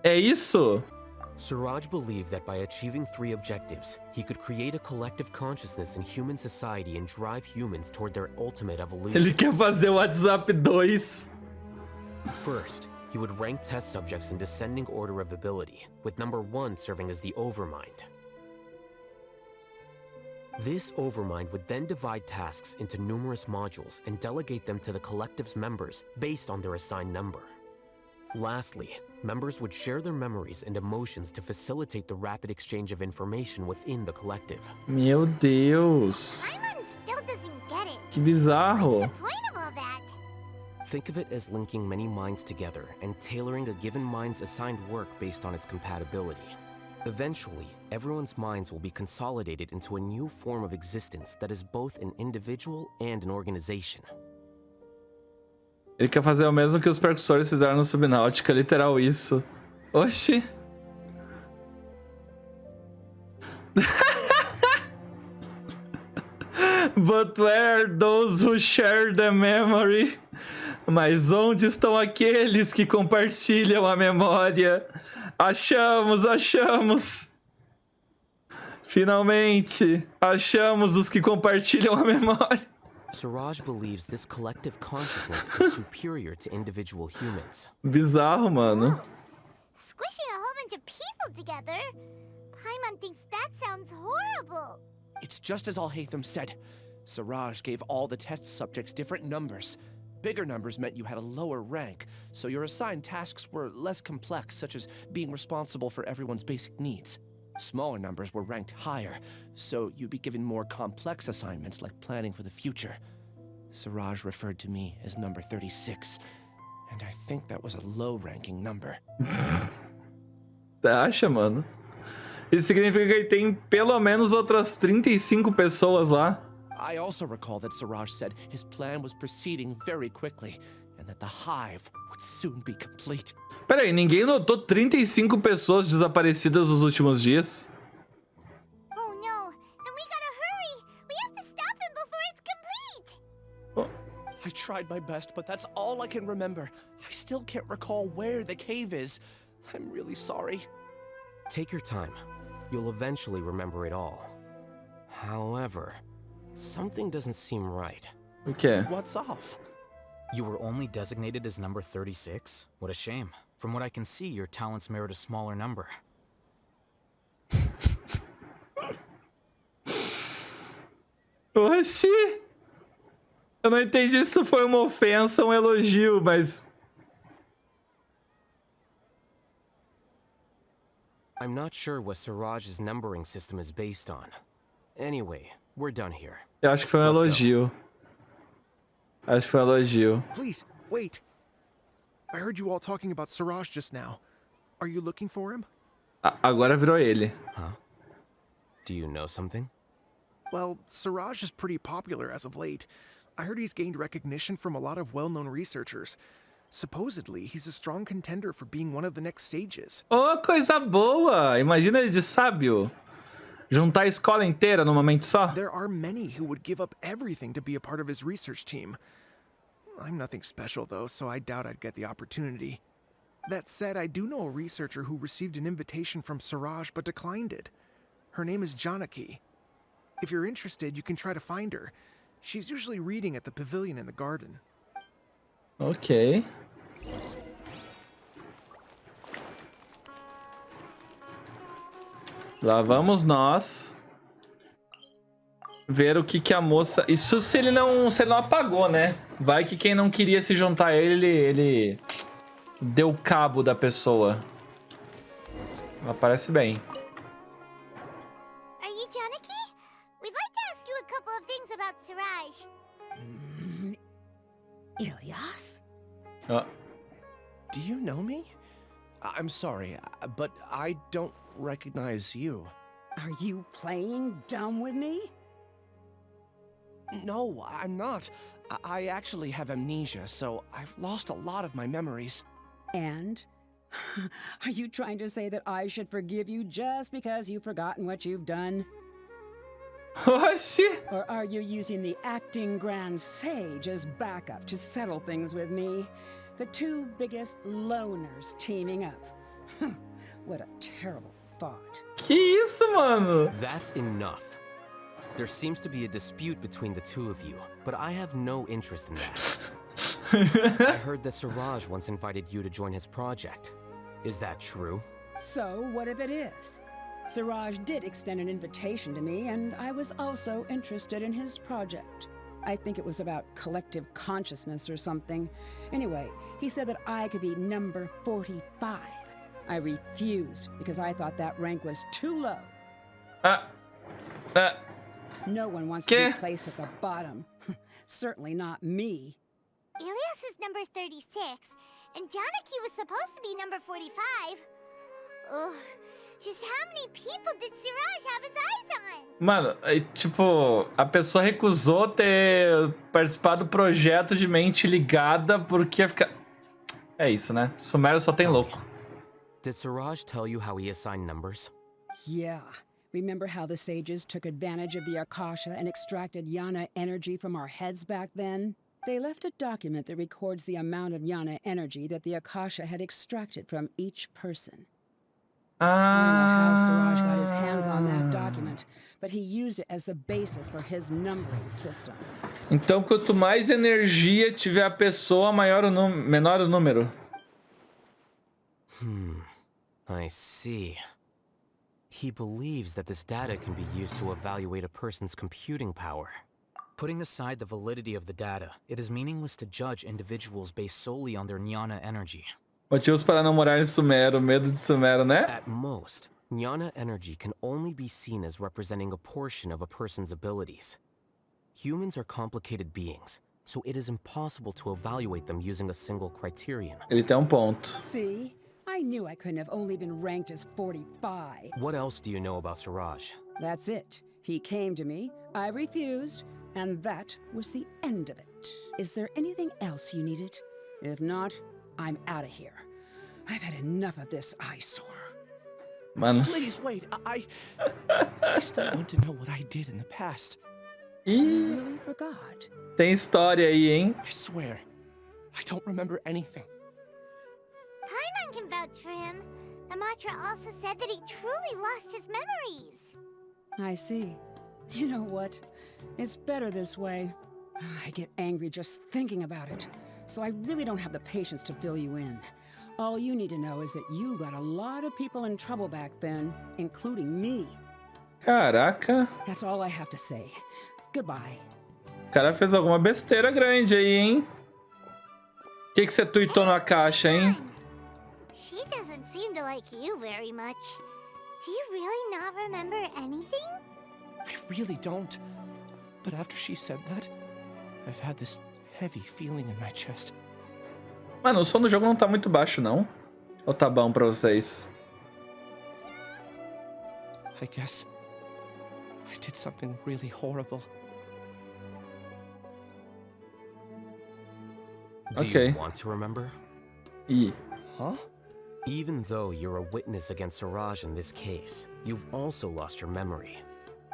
É isso? Siraj believed that by achieving 3 objectives, he could create a collective consciousness in human society and drive humans toward their ultimate evolution. Ele quer fazer o WhatsApp 2. First, he would rank test subjects in descending order of ability, with number 1 serving as the overmind. This overmind would then divide tasks into numerous modules and delegate them to the collective's members based on their assigned number. Lastly, members would share their memories and emotions to facilitate the rapid exchange of information within the collective. Meu Deus. Paimon still doesn't get it. Que bizarro. What's the point of all that? Think of it as linking many minds together and tailoring a given mind's assigned work based on its compatibility. Eventually, everyone's minds will be consolidated into a new form of existence that is both an individual and an organization. Ele quer fazer o mesmo que os percussores fizeram no Subnáutica, literal isso. Oxi. But where are those who share the memory? Mas onde estão aqueles que compartilham a memória? Achamos, achamos. Finalmente, achamos os que compartilham a memória. Siraj believes this collective consciousness is superior to individual humans. Bizarro, mano. Squishing a whole bunch of people together? Paimon thinks that sounds horrible. It's just as Alhaitham said. Siraj gave all the test subjects different numbers. Bigger numbers meant you had a lower rank, so your assigned tasks were less complex, such as being responsible for everyone's basic needs. Smaller numbers were ranked higher, so you'd be given more complex assignments like planning for the future. Siraj referred to me as number 36, and I think that was a low-ranking number. Acha, mano? Isso significa que ele tem pelo menos outras 35 pessoas lá. I also recall that Siraj said his plan was proceeding very quickly, and that the hive would soon be complete. Peraí, ninguém notou 35 pessoas desaparecidas nos últimos dias? Oh no, then we gotta hurry! We have to stop him before it's complete! I tried my best, but that's all I can remember. I still can't recall where the cave is. I'm really sorry. Take your time. You'll eventually remember it all. However, something doesn't seem right. Okay. What's off? You were only designated as number 36? What a shame. From what I can see, your talents merit a smaller number. Oxi! Eu não entendi se foi uma ofensa ou um elogio, mas... I'm not sure what Siraj's numbering system is based on. Anyway, we're done here. Eu acho que foi um elogio. Acho que foi um elogio. Please, wait. I heard you all talking about Siraj just now. Are you looking for him? Agora virou ele. Huh? Do you know something? Well, Siraj is pretty popular as of late. I heard he's gained recognition from a lot of well-known researchers. Supposedly, he's a strong contender for being one of the next sages. Oh, coisa boa! Imagina ele de sábio. Juntar a escola inteira numa mente só. There are many who would give up everything to be a part of his research team. I'm nothing special, though, so I doubt I'd get the opportunity. That said, I do know a researcher who received an invitation from Siraj but declined it. Her name is Janaki. If you're interested, you can try to find her. She's usually reading at the pavilion in the garden. Ok. Lá vamos nós ver o que a moça... Isso se ele não apagou, né? Vai que quem não queria se juntar a ele deu cabo da pessoa. Ela parece bem. Are you Janaki? We'd like to ask you a couple of things about Siraj. Ilyas? Do you know me? I'm sorry, but I don't recognize you. Are you playing dumb with me? No, I'm not. I actually have amnesia, so I've lost a lot of my memories. And? Are you trying to say that I should forgive you just because you've forgotten what you've done? Oxi! Or are you using the acting grand sage as backup to settle things with me? The two biggest loners teaming up. What a terrible thought. Que isso, mano? That's enough. There seems to be a dispute between the two of you, but I have no interest in that. I heard that Siraj once invited you to join his project. Is that true? So, what if it is? Siraj did extend an invitation to me, and I was also interested in his project. I think it was about collective consciousness or something. Anyway, he said that I could be number 45. I refused because I thought that rank was too low. No one wants to be placed at the bottom. Certainly not me. Ilyas is number 36, and Janaki was supposed to be number 45. Ugh. Just how many people did Siraj have his eyes on? Mano, tipo, a pessoa recusou ter participado do projeto de mente ligada porque ia ficar... É isso, né? Sumério só tem louco. Did Siraj tell you how he assigned numbers? Yeah. Remember how the sages took advantage of the Akasha and extracted Yana energy from our heads back then? They left a document that records the amount of Yana energy that the Akasha had extracted from each person. I don't know how Siraj got his hands on that document, but he used it as the basis for his numbering system. Então, quanto mais energia tiver a pessoa, menor o número. I see. He believes that this data can be used to evaluate a person's computing power. Putting aside the validity of the data, it is meaningless to judge individuals based solely on their Jnana energy. Motivos para não morar em Sumero, medo de Sumero, né? At most, Jnana energy can only be seen as representing a portion of a person's abilities. Humans are complicated beings, so it is impossible to evaluate them using a single criterion. Ele tem ponto. See? I knew I couldn't have only been ranked as 45. What else do you know about Siraj? That's it. He came to me, I refused, and that was the end of it. Is there anything else you needed? If not, I'm out of here. I've had enough of this eyesore. Mano. Please wait. I still want to know what I did in the past. You really forgot? Tem história aí, hein? I swear, I don't remember anything. Paimon can vouch for him. The mantra also said that he truly lost his memories. I see. You know what? It's better this way. I get angry just thinking about it, so I really don't have the patience to fill you in. All you need to know is that you got a lot of people in trouble back then, including me. Caraca. That's all I have to say. Goodbye. O cara fez alguma besteira grande aí, hein? O que você tweetou na caixa, hein? She doesn't seem to like you very much. Do you really not remember anything? I really don't. But after she said that, I've had this heavy feeling in my chest. Mano, o som do jogo não tá muito baixo, não? Ou tá bom pra vocês? I guess I did something really horrible. Do you want to remember? Huh? Even though you're a witness against Siraj in this case, you've also lost your memory.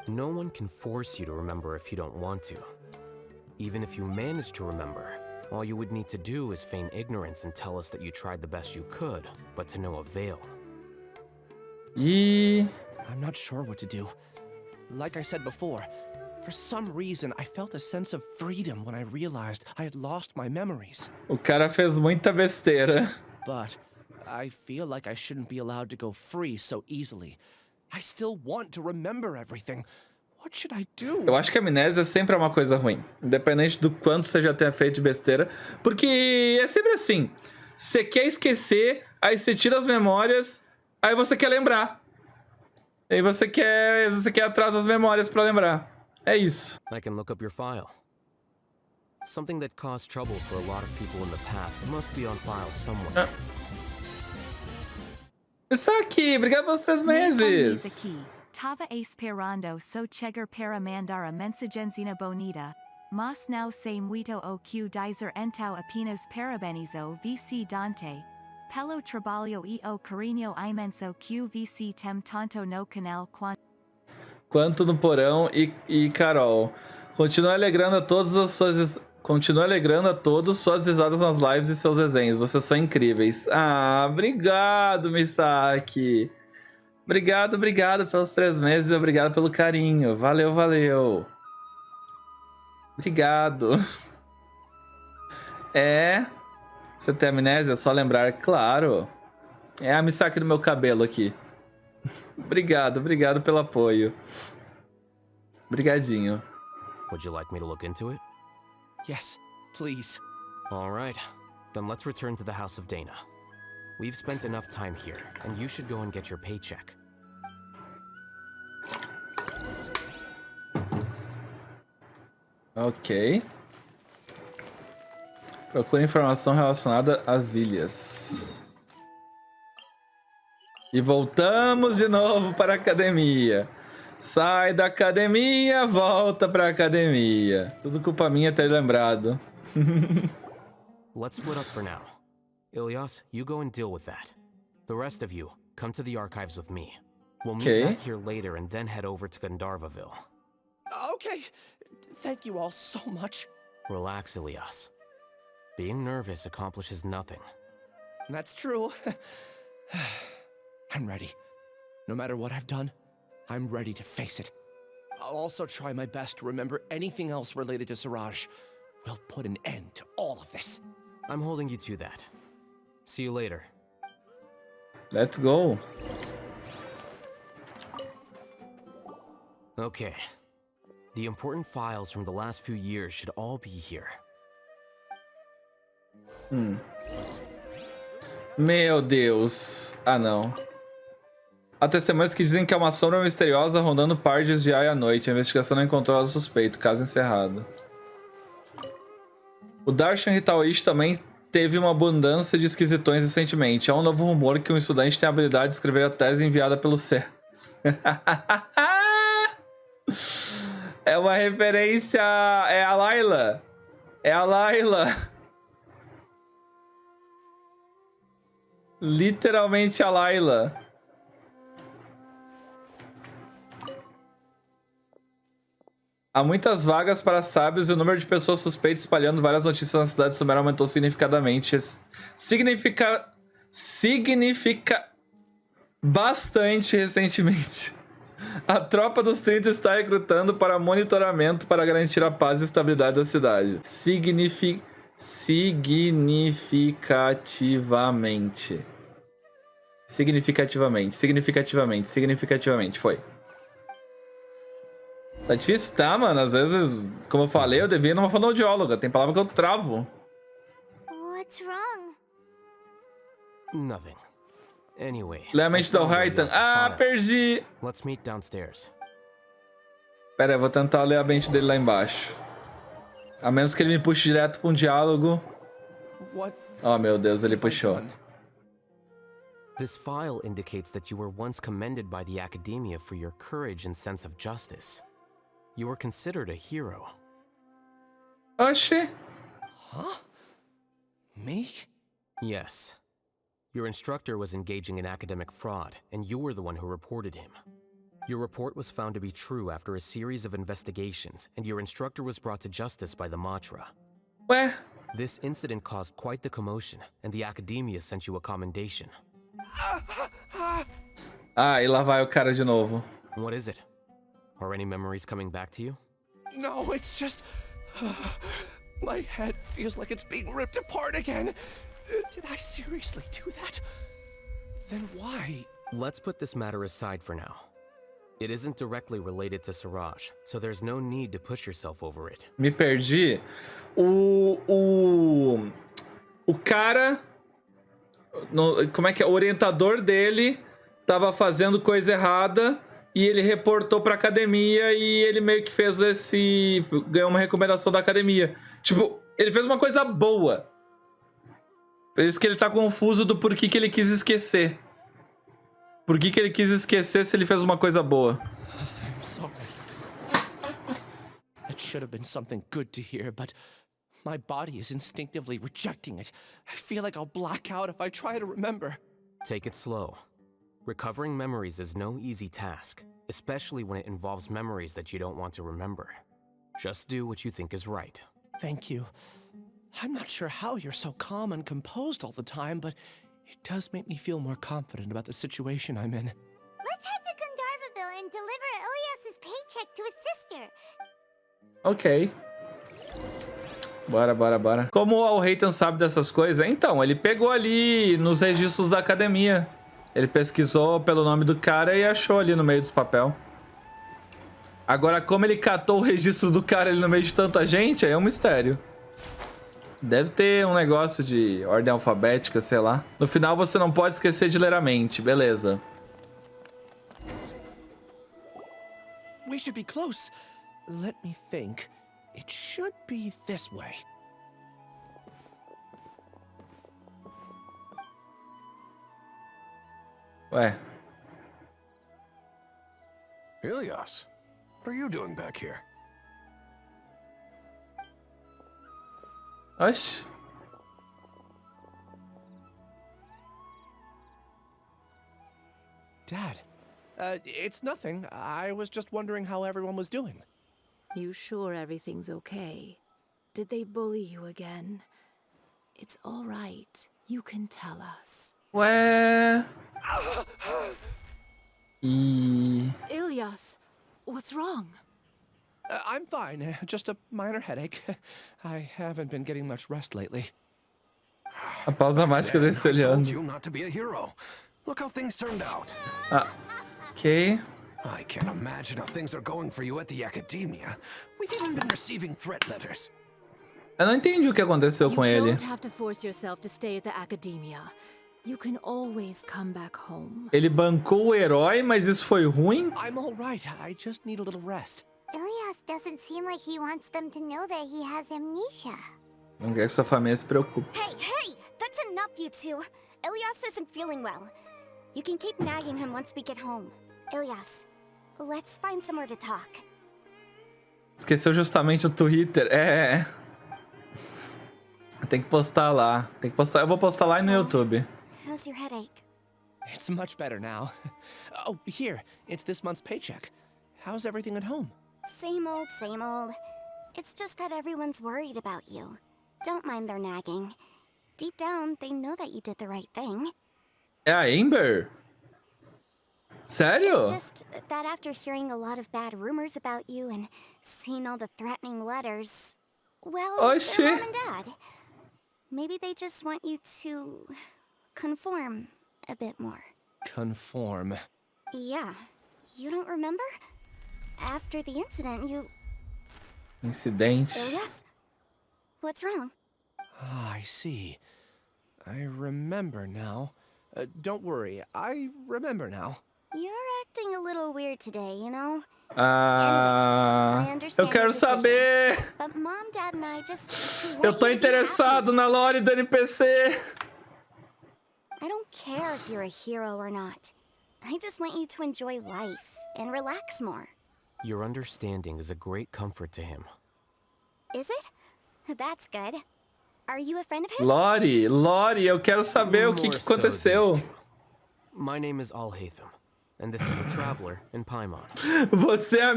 No one can force you to remember if you don't want to. Even if you manage to remember, all you would need to do is feign ignorance and tell us that you tried the best you could, but to no avail. I'm not sure what to do. Like I said before, for some reason I felt a sense of freedom when I realized I had lost my memories. O cara fez muita besteira. But I feel like I shouldn't be allowed to go free so easily. I still want to remember everything. What should I do? Eu acho que a amnésia sempre é uma coisa ruim, independente do quanto você já tenha feito de besteira, porque é sempre assim. Você quer esquecer, aí você tira as memórias, aí você quer lembrar. Aí você quer ir atrás das memórias pra lembrar. É isso. I can look up your file. Something that caused trouble for a lot of people in the past must be on file somewhere. Misaki, obrigado pelos 3 meses. Tava esperando so chegar para mandar a mensagenzina bonita. Mas não sei muito o que dizer então apenas parabenizo VC Dante. Pelo trabalho e o carinho imenso que VC tem tanto no canal Quanto no Porão e Carol. Continua alegrando a todos suas risadas nas lives e seus desenhos. Vocês são incríveis. Ah, obrigado, Misaki. Obrigado pelos 3 meses. Obrigado pelo carinho. Valeu. Obrigado. Você tem amnésia? É só lembrar, claro. É a Misaki do meu cabelo aqui. Obrigado pelo apoio. Obrigadinho. Would you like me to look into it? Yes, please. All right. Then let's return to the House of Dana. We've spent enough time here, and you should go and get your paycheck. Ok. Procure informação relacionada às ilhas. E voltamos de novo para a academia. Sai da academia, volta para a academia. Tudo culpa minha ter lembrado. Let's split up for now. Ilyas, you go and deal with that. The rest of you, come to the archives with me. We'll meet back here later and then head over to Gandharvaville. Okay. Thank you all so much. Relax, Ilyas. Being nervous accomplishes nothing. That's true. I'm ready. No matter what I've done, I'm ready to face it. I'll also try my best to remember anything else related to Siraj. We'll put an end to all of this. I'm holding you to that. See you later. Let's go. Okay. The important files from the last few years should all be here. Meu Deus. Ah, não. Há testemunhas que dizem que é uma sombra misteriosa rondando partes de Ai à noite. A investigação não encontrou o suspeito. Caso encerrado. O Darshan Hitaoishi também teve uma abundância de esquisitões recentemente. Há um novo rumor que um estudante tem a habilidade de escrever a tese enviada pelo céus. É uma referência... É a Layla. É a Layla. Literalmente a Layla. Há muitas vagas para sábios e o número de pessoas suspeitas espalhando várias notícias na cidade de Sumer aumentou significativamente. Significa bastante recentemente. A tropa dos 30 está recrutando para monitoramento para garantir a paz e estabilidade da cidade. Significativamente. Foi. Tá difícil? Tá, mano. Às vezes, como eu falei, eu devia ir numa fonoaudióloga. Tem palavra que eu travo. What's wrong? Nothing. Anyway. Lê a mente do Alhaitham. Ah, perdi! Let's meet downstairs. Pera aí, eu vou tentar ler a mente dele lá embaixo. A menos que ele me puxe direto pra um diálogo. Oh, meu Deus, ele puxou. This file indicates that you were once commended by the academia for your courage and sense of justice. You were considered a hero. Oxê. Huh? Me? Yes. Your instructor was engaging in academic fraud, and you were the one who reported him. Your report was found to be true after a series of investigations, and your instructor was brought to justice by the Matra. Ué? This incident caused quite the commotion, and the academia sent you a commendation. Ah, e lá vai o cara de novo. What is it? Are any memories coming back to you? No, it's just... my head feels like it's being ripped apart again. Did I seriously do that? Then why? Let's put this matter aside for now. It isn't directly related to Siraj, so there's no need to push yourself over it. Me perdi. O cara... como é que é? O orientador dele tava fazendo coisa errada e ele reportou pra academia e ele meio que fez esse... ganhou uma recomendação da academia. Tipo, ele fez uma coisa boa. Por isso que ele tá confuso do porquê que ele quis esquecer. Por que ele quis esquecer se ele fez uma coisa boa? I'm sorry. That should have been something good to hear, but my body is instinctively rejecting it. I feel like I'll black out if I try to remember. Take it slow. Recovering memories is no easy task, especially when it involves memories that you don't want to remember. Just do what you think is right. Thank you. I'm not sure how you're so calm and composed all the time, but it does make me feel more confident about the situation I'm in. Let's head to Gandharvaville and deliver Ilyas's paycheck to his sister. Ok. Bora. Como o Alhaitham sabe dessas coisas? Então, ele pegou ali nos registros da academia. Ele pesquisou pelo nome do cara e achou ali no meio dos papel. Agora, como ele catou o registro do cara ali no meio de tanta gente, aí é um mistério. Deve ter um negócio de ordem alfabética, sei lá. No final, você não pode esquecer de ler a mente. Beleza. We should be close. Let me think. It should be this way. Ué. Ilyas, what are you doing back here? Oxi. Dad, it's nothing. I was just wondering how everyone was doing. You sure everything's okay? Did they bully you again? It's all right. You can tell us. Ué. Ilyas, what's wrong? I'm fine. Just a minor headache. I haven't been getting much rest lately. A pausa mágica desse olhando. You not to be a hero. Look how things turned out. Ah, ok. I can't imagine how things are going for you at the academia. We've even been receiving threat letters. Eu não entendi o que aconteceu com ele. You don't have to force yourself to stay at the academia. You can always come back home. Ele bancou o herói, mas isso foi ruim? I'm all right. I just need a little rest. Ilias doesn't seem like he wants them to know that he has amnesia. Não quer que sua família se preocupe. Hey, that's enough, you two. Ilias isn't feeling well. You can keep nagging him once we get home. Ilias, let's find somewhere to talk. Esqueceu justamente o Twitter. Tem que postar lá. Tem que postar. Eu vou postar lá no YouTube. How's your headache? It's much better now. Oh, here. It's this month's paycheck. How's everything at home? Same old, same old. It's just that everyone's worried about you. Don't mind their nagging. Deep down, they know that you did the right thing. É a Amber? Sério? It's just that after hearing a lot of bad rumors about you and seeing all the threatening letters, well, Oxi. their mom and dad. Maybe they just want you to conform a bit more. Conform. Yeah. You don't remember? After the incident, you... Incidente. Ilias? What's wrong? Ah, I see. I remember now. Don't worry, I remember now. You're acting a little weird today, you know? Ah, I understand eu quero your decision, saber. But Mom, Dad, and I just Eu want tô you to be interessado na lore do NPC. happy. I don't care if you're a hero or not. I just want you to enjoy life and relax more. Your understanding is a great comfort to him. Is it? That's good. Are you a friend of his? Lore, eu quero saber o que More so aconteceu. these two. My name is Alhaitham, and this is a traveler in Paimon. Você é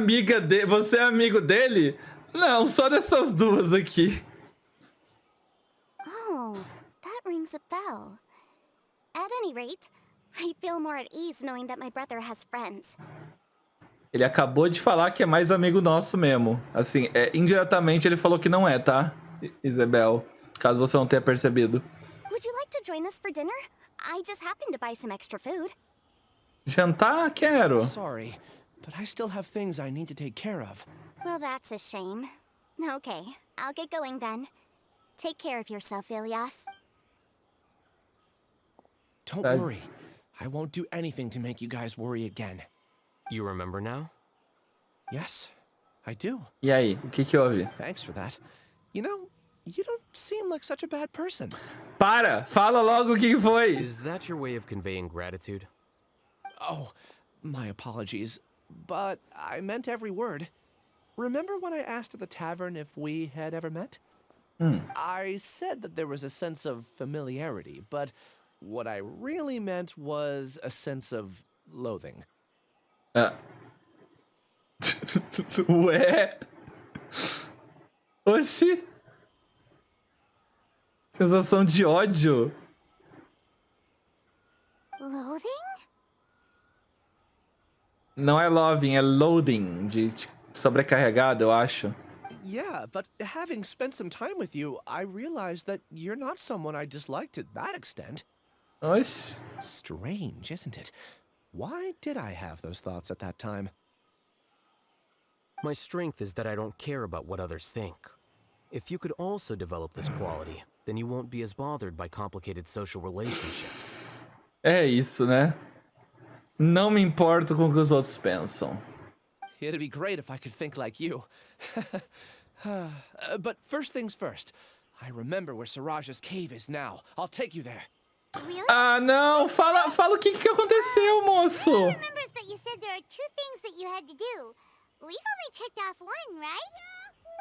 amigo dele? Não, só dessas duas aqui. Oh, that rings a bell. At any rate, I feel more at ease knowing that my brother has friends. Ele acabou de falar que é mais amigo nosso mesmo. Assim, indiretamente ele falou que não é, tá? Isabel, caso você não tenha percebido. Would you like to join us for dinner? I just happened to buy some extra food. Jantar? Quero. Sorry, but I still have things I need to take care of. Well, that's a shame. Okay, I'll get going then. Take care of yourself, Ilias. Don't worry. I won't do anything to make you guys worry again. You remember now? Yes, I do. E aí, o que houve? Thanks for that. You know, you don't seem like such a bad person. Para! Fala logo o que foi. Is that your way of conveying gratitude? Oh, my apologies. But I meant every word. Remember when I asked at the tavern if we had ever met? I said that there was a sense of familiarity, but what I really meant was a sense of loathing. Ué? Oxi. Sensação de ódio. Loathing? Não é loving, é loading. De sobrecarregado, eu acho. Yeah, but having spent some time with you, I realized that you're not someone I dislike to that extent. Oxi. Strange, isn't it? Why did I have those thoughts at that time? My strength is that I don't care about what others think. If you could also develop this quality, then you won't be as bothered by complicated social relationships. É isso, né? Não me importo com o que os outros pensam. It'd be great if I could think like you. But first things first. I remember where Siraj's cave is now. I'll take you there. Really? Ah, não! Fala o que aconteceu, moço! I remember that you said there are 2 things that you had to do. We've only checked off 1, right?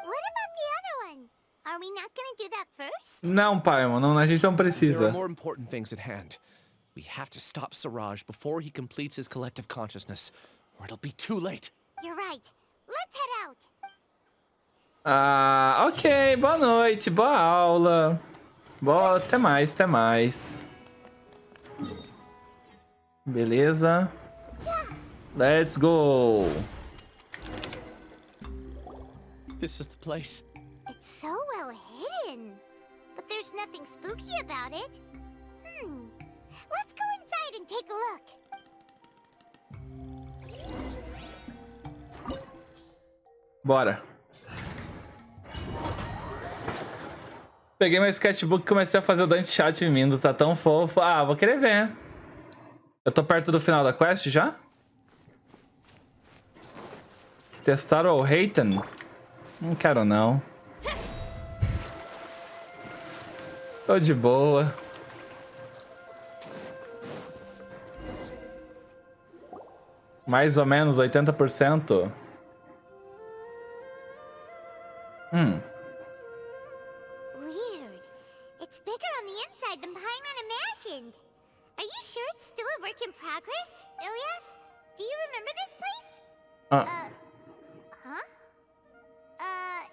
What about the other one? Are we not gonna do that first? Não, Paimon, não, a gente não There precisa. are more important things at hand. We have to stop Siraj before he completes his collective consciousness, or it'll be too late. You're right. Let's head out. Ah, ok. Boa noite, boa aula. Até mais, até mais. Beleza. Let's go. This is the place. It's so well hidden. But there's nothing spooky about it. Let's go inside and take a look. Bora. Peguei meu sketchbook e comecei a fazer o Dante chat vindo. Tá tão fofo. Ah, vou querer ver. Eu tô perto do final da quest já? Testar o Alhaitham? Não quero não. Tô de boa. Mais ou menos 80%. Weird. It's bigger on the inside than Paimon imagined. Are you sure it's still a work in progress, Ilyas? Do you remember this place? Huh?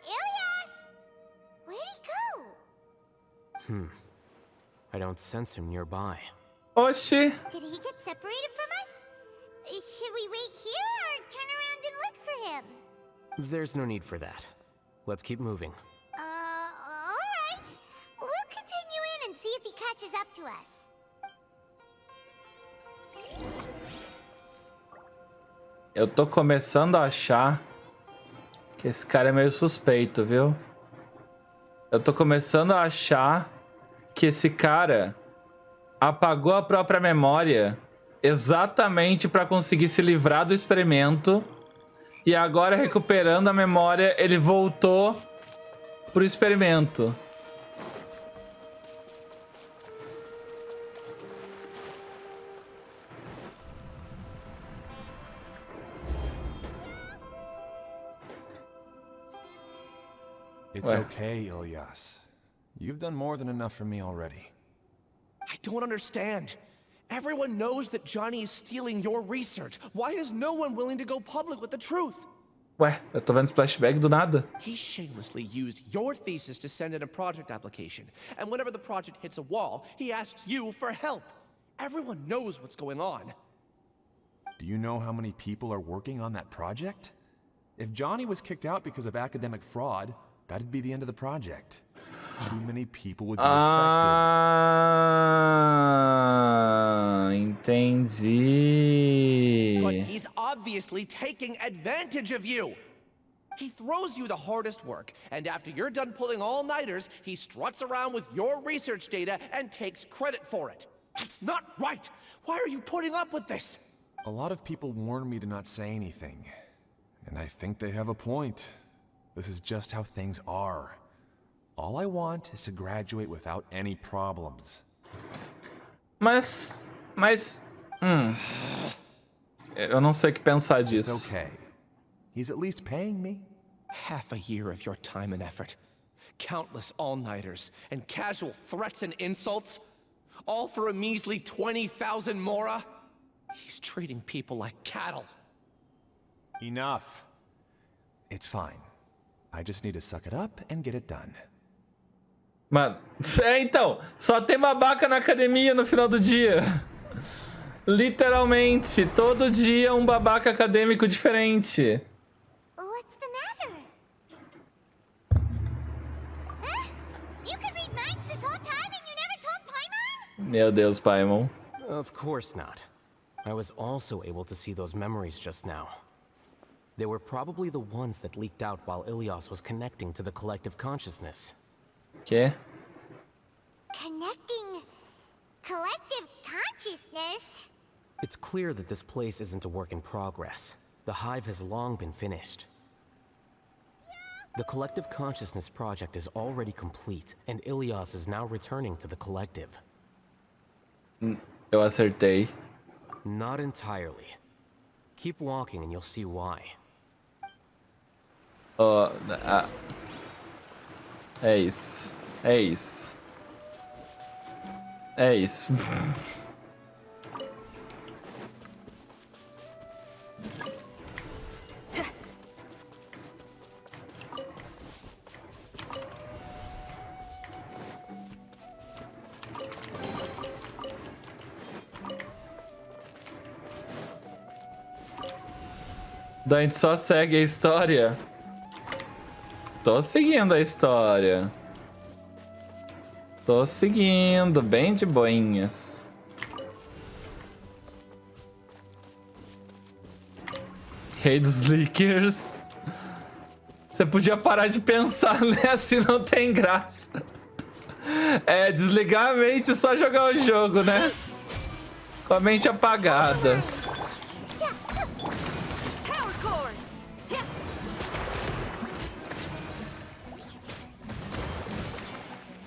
Ilyas! Where'd he go? I don't sense him nearby. Oxi. Did he get separated from us? Should we wait here or turn around and look for him? There's no need for that. Let's keep moving. Alright. We'll continue in and see if he catches up to us. Eu tô começando a achar que esse cara é meio suspeito, viu? Eu tô começando a achar que esse cara apagou a própria memória exatamente para conseguir se livrar do experimento. E agora, recuperando a memória, ele voltou pro experimento. It's okay, Ilyas. You've done more than enough for me already. I don't understand. Everyone knows that Johnny is stealing your research. Why is no one willing to go public with the truth? Ué, eu tô vendo esse flashback do nada. He shamelessly used your thesis to send in a project application. And whenever the project hits a wall, he asks you for help. Everyone knows what's going on. Do you know how many people are working on that project? If Johnny was kicked out because of academic fraud, that'd be the end of the project. Too many people would be Entendi. But he's obviously taking advantage of you. He throws you the hardest work, and after you're done pulling all-nighters, he struts around with your research data and takes credit for it. That's not right! Why are you putting up with this? A lot of people warn me to not say anything. And I think they have a point. This is just how things are. All I want is to graduate without any problems. Mas... Eu não sei o que pensar disso. It's okay. He's at least paying me. Half a year of your time and effort. Countless all-nighters and casual threats and insults. All for a measly 20,000 mora? He's treating people like cattle. Enough. It's fine. I just need to suck it up and get it done. Mano, então, só tem babaca na academia no final do dia. Literalmente, todo dia um babaca acadêmico diferente. What's the matter? Huh? You could read minds this whole time and you never told Paimon? Meu Deus, Paimon. Of course not. I was also able to see those memories just now. They were probably the ones that leaked out while Ilyas was connecting to the collective consciousness. Que? Connecting collective consciousness? It's clear that this place isn't a work in progress. The hive has long been finished. The collective consciousness project is already complete, and Ilyas is now returning to the collective. Eu acertei. Not entirely. Keep walking and you'll see why. É isso. É isso. É isso. Dante só segue a história. Tô seguindo a história. Tô seguindo, bem de boinhas. Rei dos leakers. Você podia parar de pensar, né? Assim não tem graça. É, desligar a mente e só jogar o jogo, né? Com a mente apagada.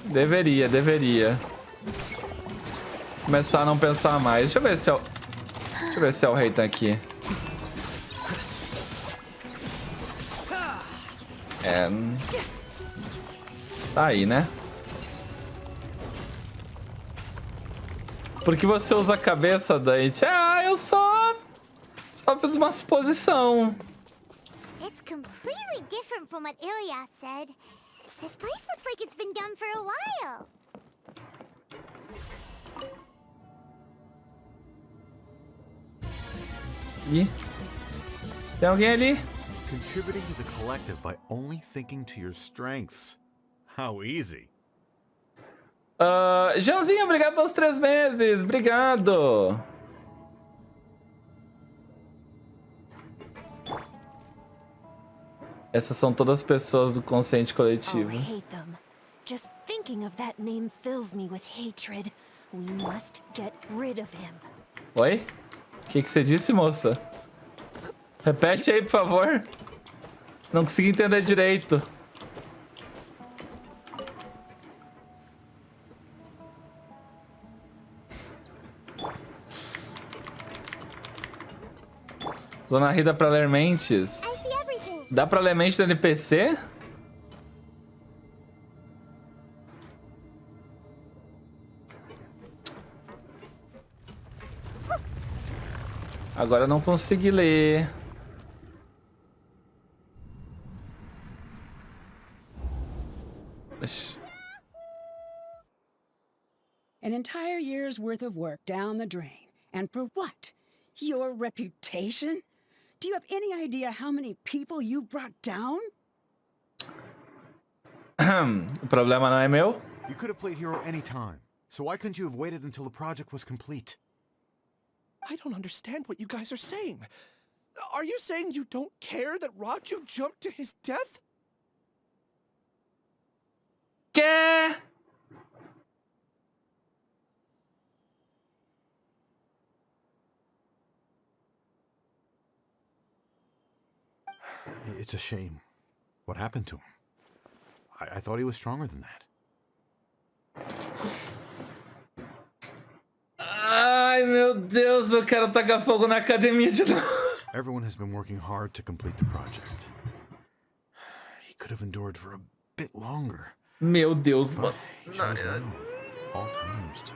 Deveria. Começar a não pensar mais. Deixa eu ver se é o Alhaitham aqui. É. Tá aí, né? Por que você usa a cabeça, Dante? Ah, eu só fiz uma suposição. It's completely different from what Ilyas said. This place looks like it's been done for a while. Ih, tem alguém ali? Contributing to the collective by only thinking to your strengths. How easy. Joãozinho, obrigado pelos 3 meses. Obrigado. Essas são todas as pessoas do consciente coletivo. Alhaitham. Just thinking of that name fills me with hatred. We must get rid of him. Oi? O que você disse, moça? Repete aí, por favor. Não consegui entender direito. Zona Rida pra ler mentes. Dá pra ler mente do NPC? Agora eu não consegui ler. An entire year's worth of work down the drain. And for what? Your reputation? Do you have any idea how many people you brought down? O problema não é meu. You could have played hero any time. So why couldn't you have waited until the project was complete? I don't understand what you guys are saying. Are you saying you don't care that Raju jumped to his death? Que? It's a shame. What happened to him? I thought he was stronger than that. Ai, meu Deus, eu quero tacar fogo na academia de novo. Everyone has been working hard to complete the project. He could have endured for a bit longer. Meu Deus, mano. He chose to move. All times to.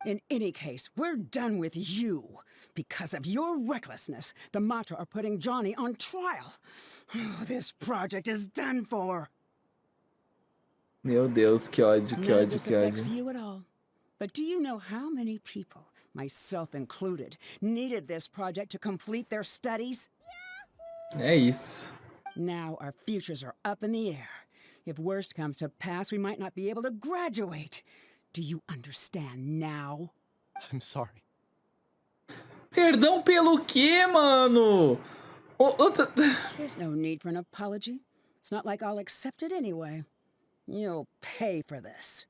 In any case, we're done with you. Because of your recklessness, the Matra are putting Johnny on trial. This project is done for. Meu Deus, que ódio, que None of ódio, this que affects ódio. you at all. But do you know how many people, myself included, needed this project to complete their studies? É isso. Now our futures are up in the air. If worst comes to pass, we might not be able to graduate. Do you understand now? I'm sorry. Perdão pelo quê, mano? There's no need for an apology. It's not like I'll accept it anyway. You'll pay for this.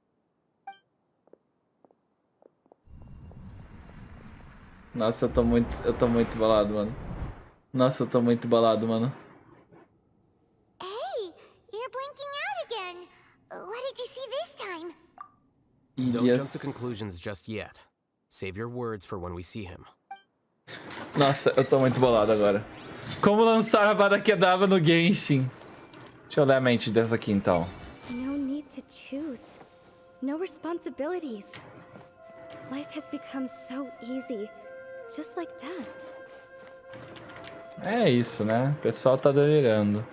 Nossa, eu tô muito bolado, mano. Nossa, eu tô muito bolado, mano. Hey, you're blinking out again. What did you see this time? Don't jump to conclusions just yet. Save your words for when we see him. Nossa, eu tô muito bolado agora. Como lançar a Avada Kedavra no Genshin? Deixa eu ler a mente dessa aqui, então. No need to choose. No responsibilities. Life has become so easy. Just like that. É isso, né? O pessoal tá delirando.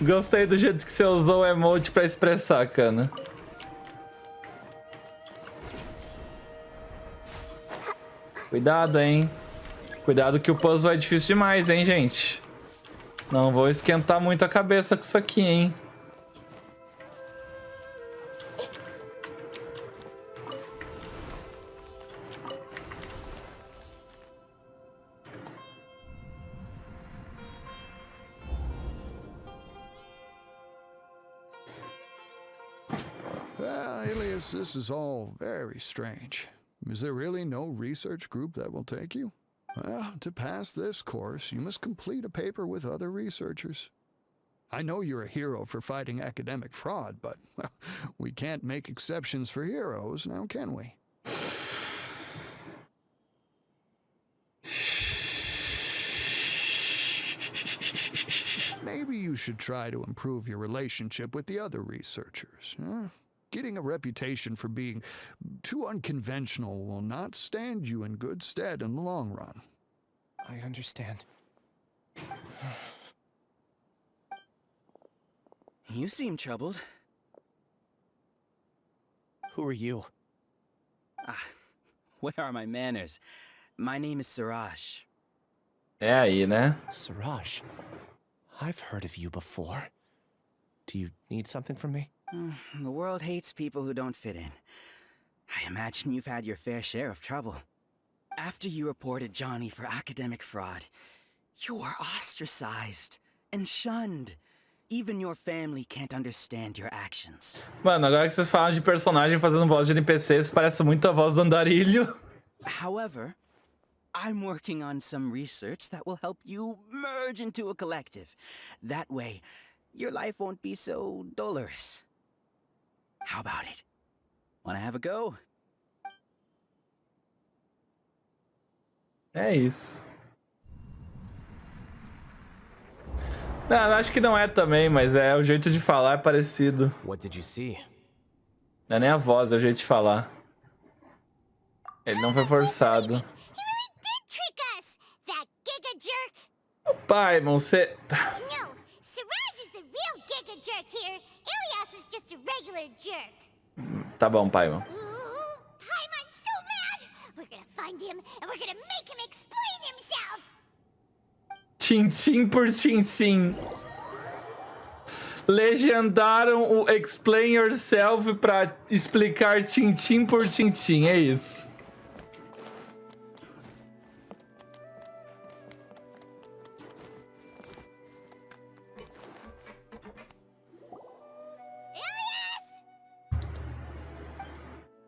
Gostei do jeito que você usou o emote pra expressar, Kana. Cuidado, hein? Cuidado que o puzzle é difícil demais, hein, gente? Não vou esquentar muito a cabeça com isso aqui, hein? Alias, this is all very strange. Is there really no research group that will take you? Well, to pass this course, you must complete a paper with other researchers. I know you're a hero for fighting academic fraud, but well, we can't make exceptions for heroes, now can we? Maybe you should try to improve your relationship with the other researchers. Huh? Getting a reputation for being too unconventional will not stand you in good stead in the long run. I understand. You seem troubled. Who are you? Where are my manners? My name is Siraj. É aí, né? Siraj, I've heard of you before. Do you need something from me? The world hates people who don't fit in. I imagine you've had your fair share of trouble. After you reported Johnny for academic fraud, you were ostracized and shunned. Even your family can't understand your actions. Mano, agora que vocês falam de personagem fazendo voz de NPC, isso parece muito a voz do Andarilho. However, I'm working on some research that will help you merge into a collective. That way, your life won't be so dolorous. How about it? Wanna have a go? É isso. Não, acho que não é também, mas é o jeito de falar é parecido. What did you see? Não é nem a voz, é o jeito de falar. Ele não foi forçado. Paimon, você... No, Siraj is the real giga jerk here. Ilias is just a regular jerk. Tá bom, Paimon. Paimon's so mad. We're gonna find him and we're gonna make him explain himself. Tintim por tintim. Legendaram o Explain Yourself pra explicar tintim por tintim, é isso.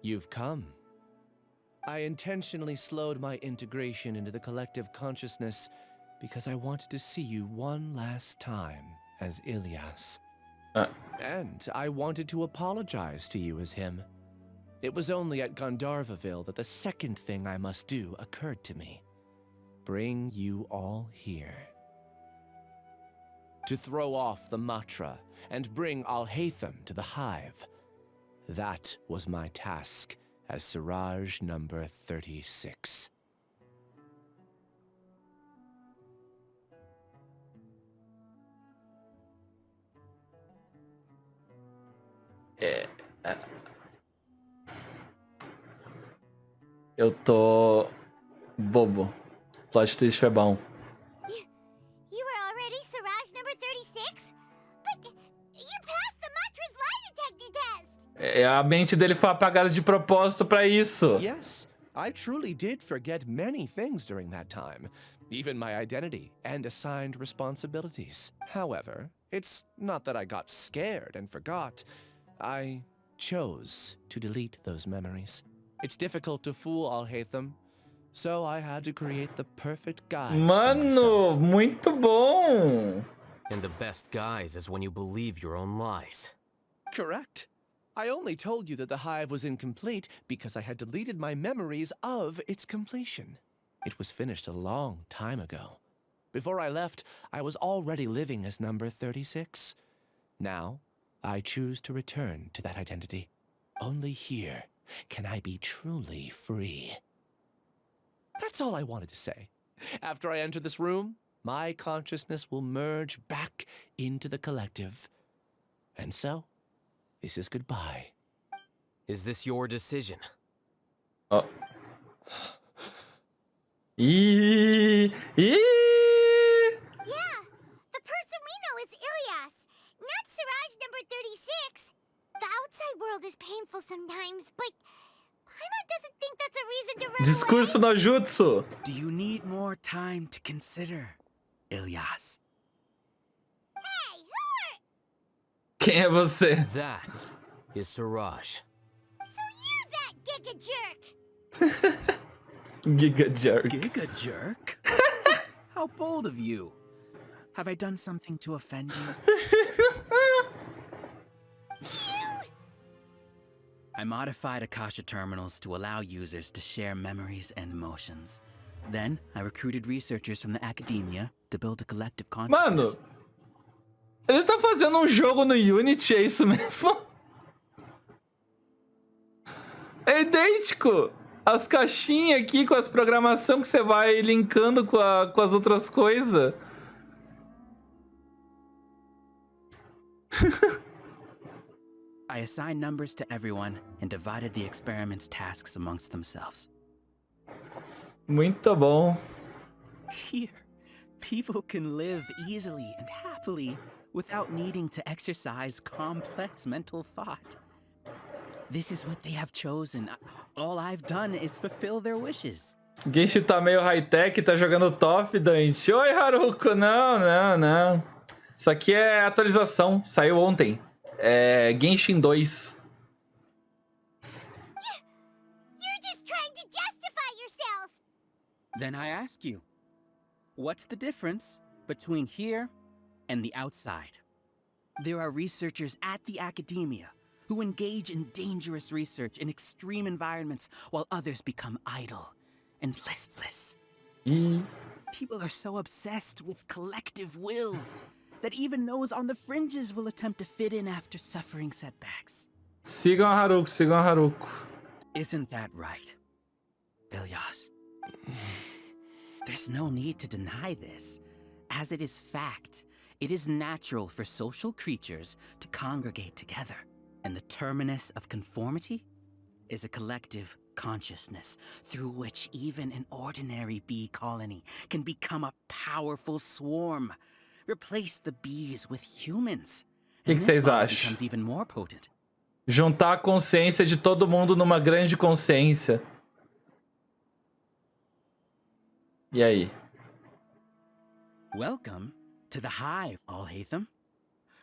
You've come. I intentionally slowed my integration into the collective consciousness because I wanted to see you one last time as Ilias. And I wanted to apologize to you as him. It was only at Gandharvaville that the second thing I must do occurred to me. Bring you all here. To throw off the Matra and bring Alhaitham to the hive. That was my task as Siraj number 36. Eu tô bobo. Plot twist foi bom. You were already Siraj number 36? But you passed the Matra's lie detector test! A mente dele foi apagada de propósito pra isso. Yes, I truly did forget many things during that time, even my identity and assigned responsibilities. However, it's not that I got scared and forgot. I chose to delete those memories. It's difficult to fool Alhaitham, so I had to create the perfect guise. Mano, muito bom! And the best guise is when you believe your own lies. Correct. I only told you that the hive was incomplete because I had deleted my memories of its completion. It was finished a long time ago. Before I left, I was already living as number 36. Now, I choose to return to that identity. Only here can I be truly free. That's all I wanted to say. After I enter this room, my consciousness will merge back into the collective. And so, this is goodbye. Is this your decision? Oh. Ih! Yeah, the person we know is Ilyas, not Siraj number 36. The outside world is painful sometimes, but Paimon doesn't think that's a reason to run Discurso no jutsu. Do you need more time to consider, Ilyas? Hey, who are... Quem é você? That is Siraj. So you're that giga jerk. Giga jerk. Giga jerk? How bold of you. Have I done something to offend you? I modified Akasha terminals to allow users to share memories and emotions. Then, I recruited researchers from the academia to build a collective consciousness. Mano, ele tá fazendo jogo no Unity, é isso mesmo? É idêntico! As caixinhas aqui com as programações que você vai linkando com as outras coisas. I assigned numbers to everyone and divided the experiment's tasks amongst themselves. Muito bom. Here, people can live easily and happily without needing to exercise complex mental thought. This is what they have chosen. All I've done is fulfill their wishes. Genshin tá meio high-tech, tá jogando top, Dante. Oi, Haruko. Não. Isso aqui é atualização. Saiu ontem. É Genshin 2. You're just trying to justify yourself. Then I ask you, what's the difference between here and the outside? There are researchers at the academia who engage in dangerous research in extreme environments while others become idle and listless. People are so obsessed with collective will that even those on the fringes will attempt to fit in after suffering setbacks. Sigam a Haruko. Isn't that right, Ilyas? There's no need to deny this, as it is fact. It is natural for social creatures to congregate together, and the terminus of conformity is a collective consciousness through which even an ordinary bee colony can become a powerful swarm. Replace the bees with humans. O que vocês acham? Becomes even more potent. Juntar a consciência de todo mundo numa grande consciência. E aí? Welcome to the hive, Alhaitham.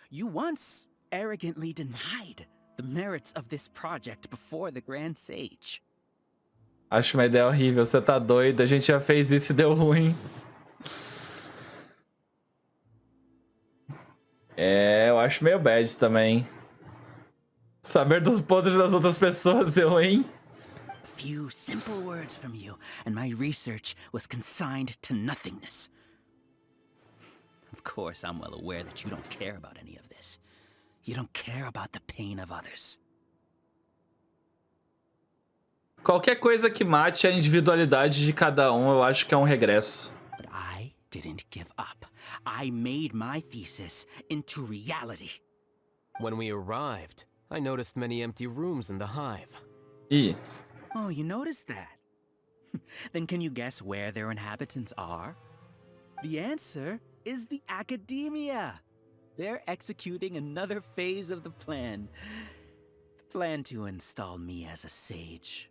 You once arrogantly denied the merits of this project before the Grand Sage. Acho uma ideia horrível, você tá doido. A gente já fez isso e deu ruim. É, eu acho meio bad também. Saber dos podres das outras pessoas, eu, hein? A few simple words from you, and my research was consigned to nothingness. Of course, I'm well aware that you don't care about any of this. You don't care about the pain of others. Qualquer coisa que mate a individualidade de cada um, eu acho que é um regresso. But I didn't give up. I made my thesis into reality. When we arrived, I noticed many empty rooms in the hive. Oh, you noticed that? Then can you guess where their inhabitants are? The answer is the academia. They're executing another phase of the plan. The plan to install me as a sage.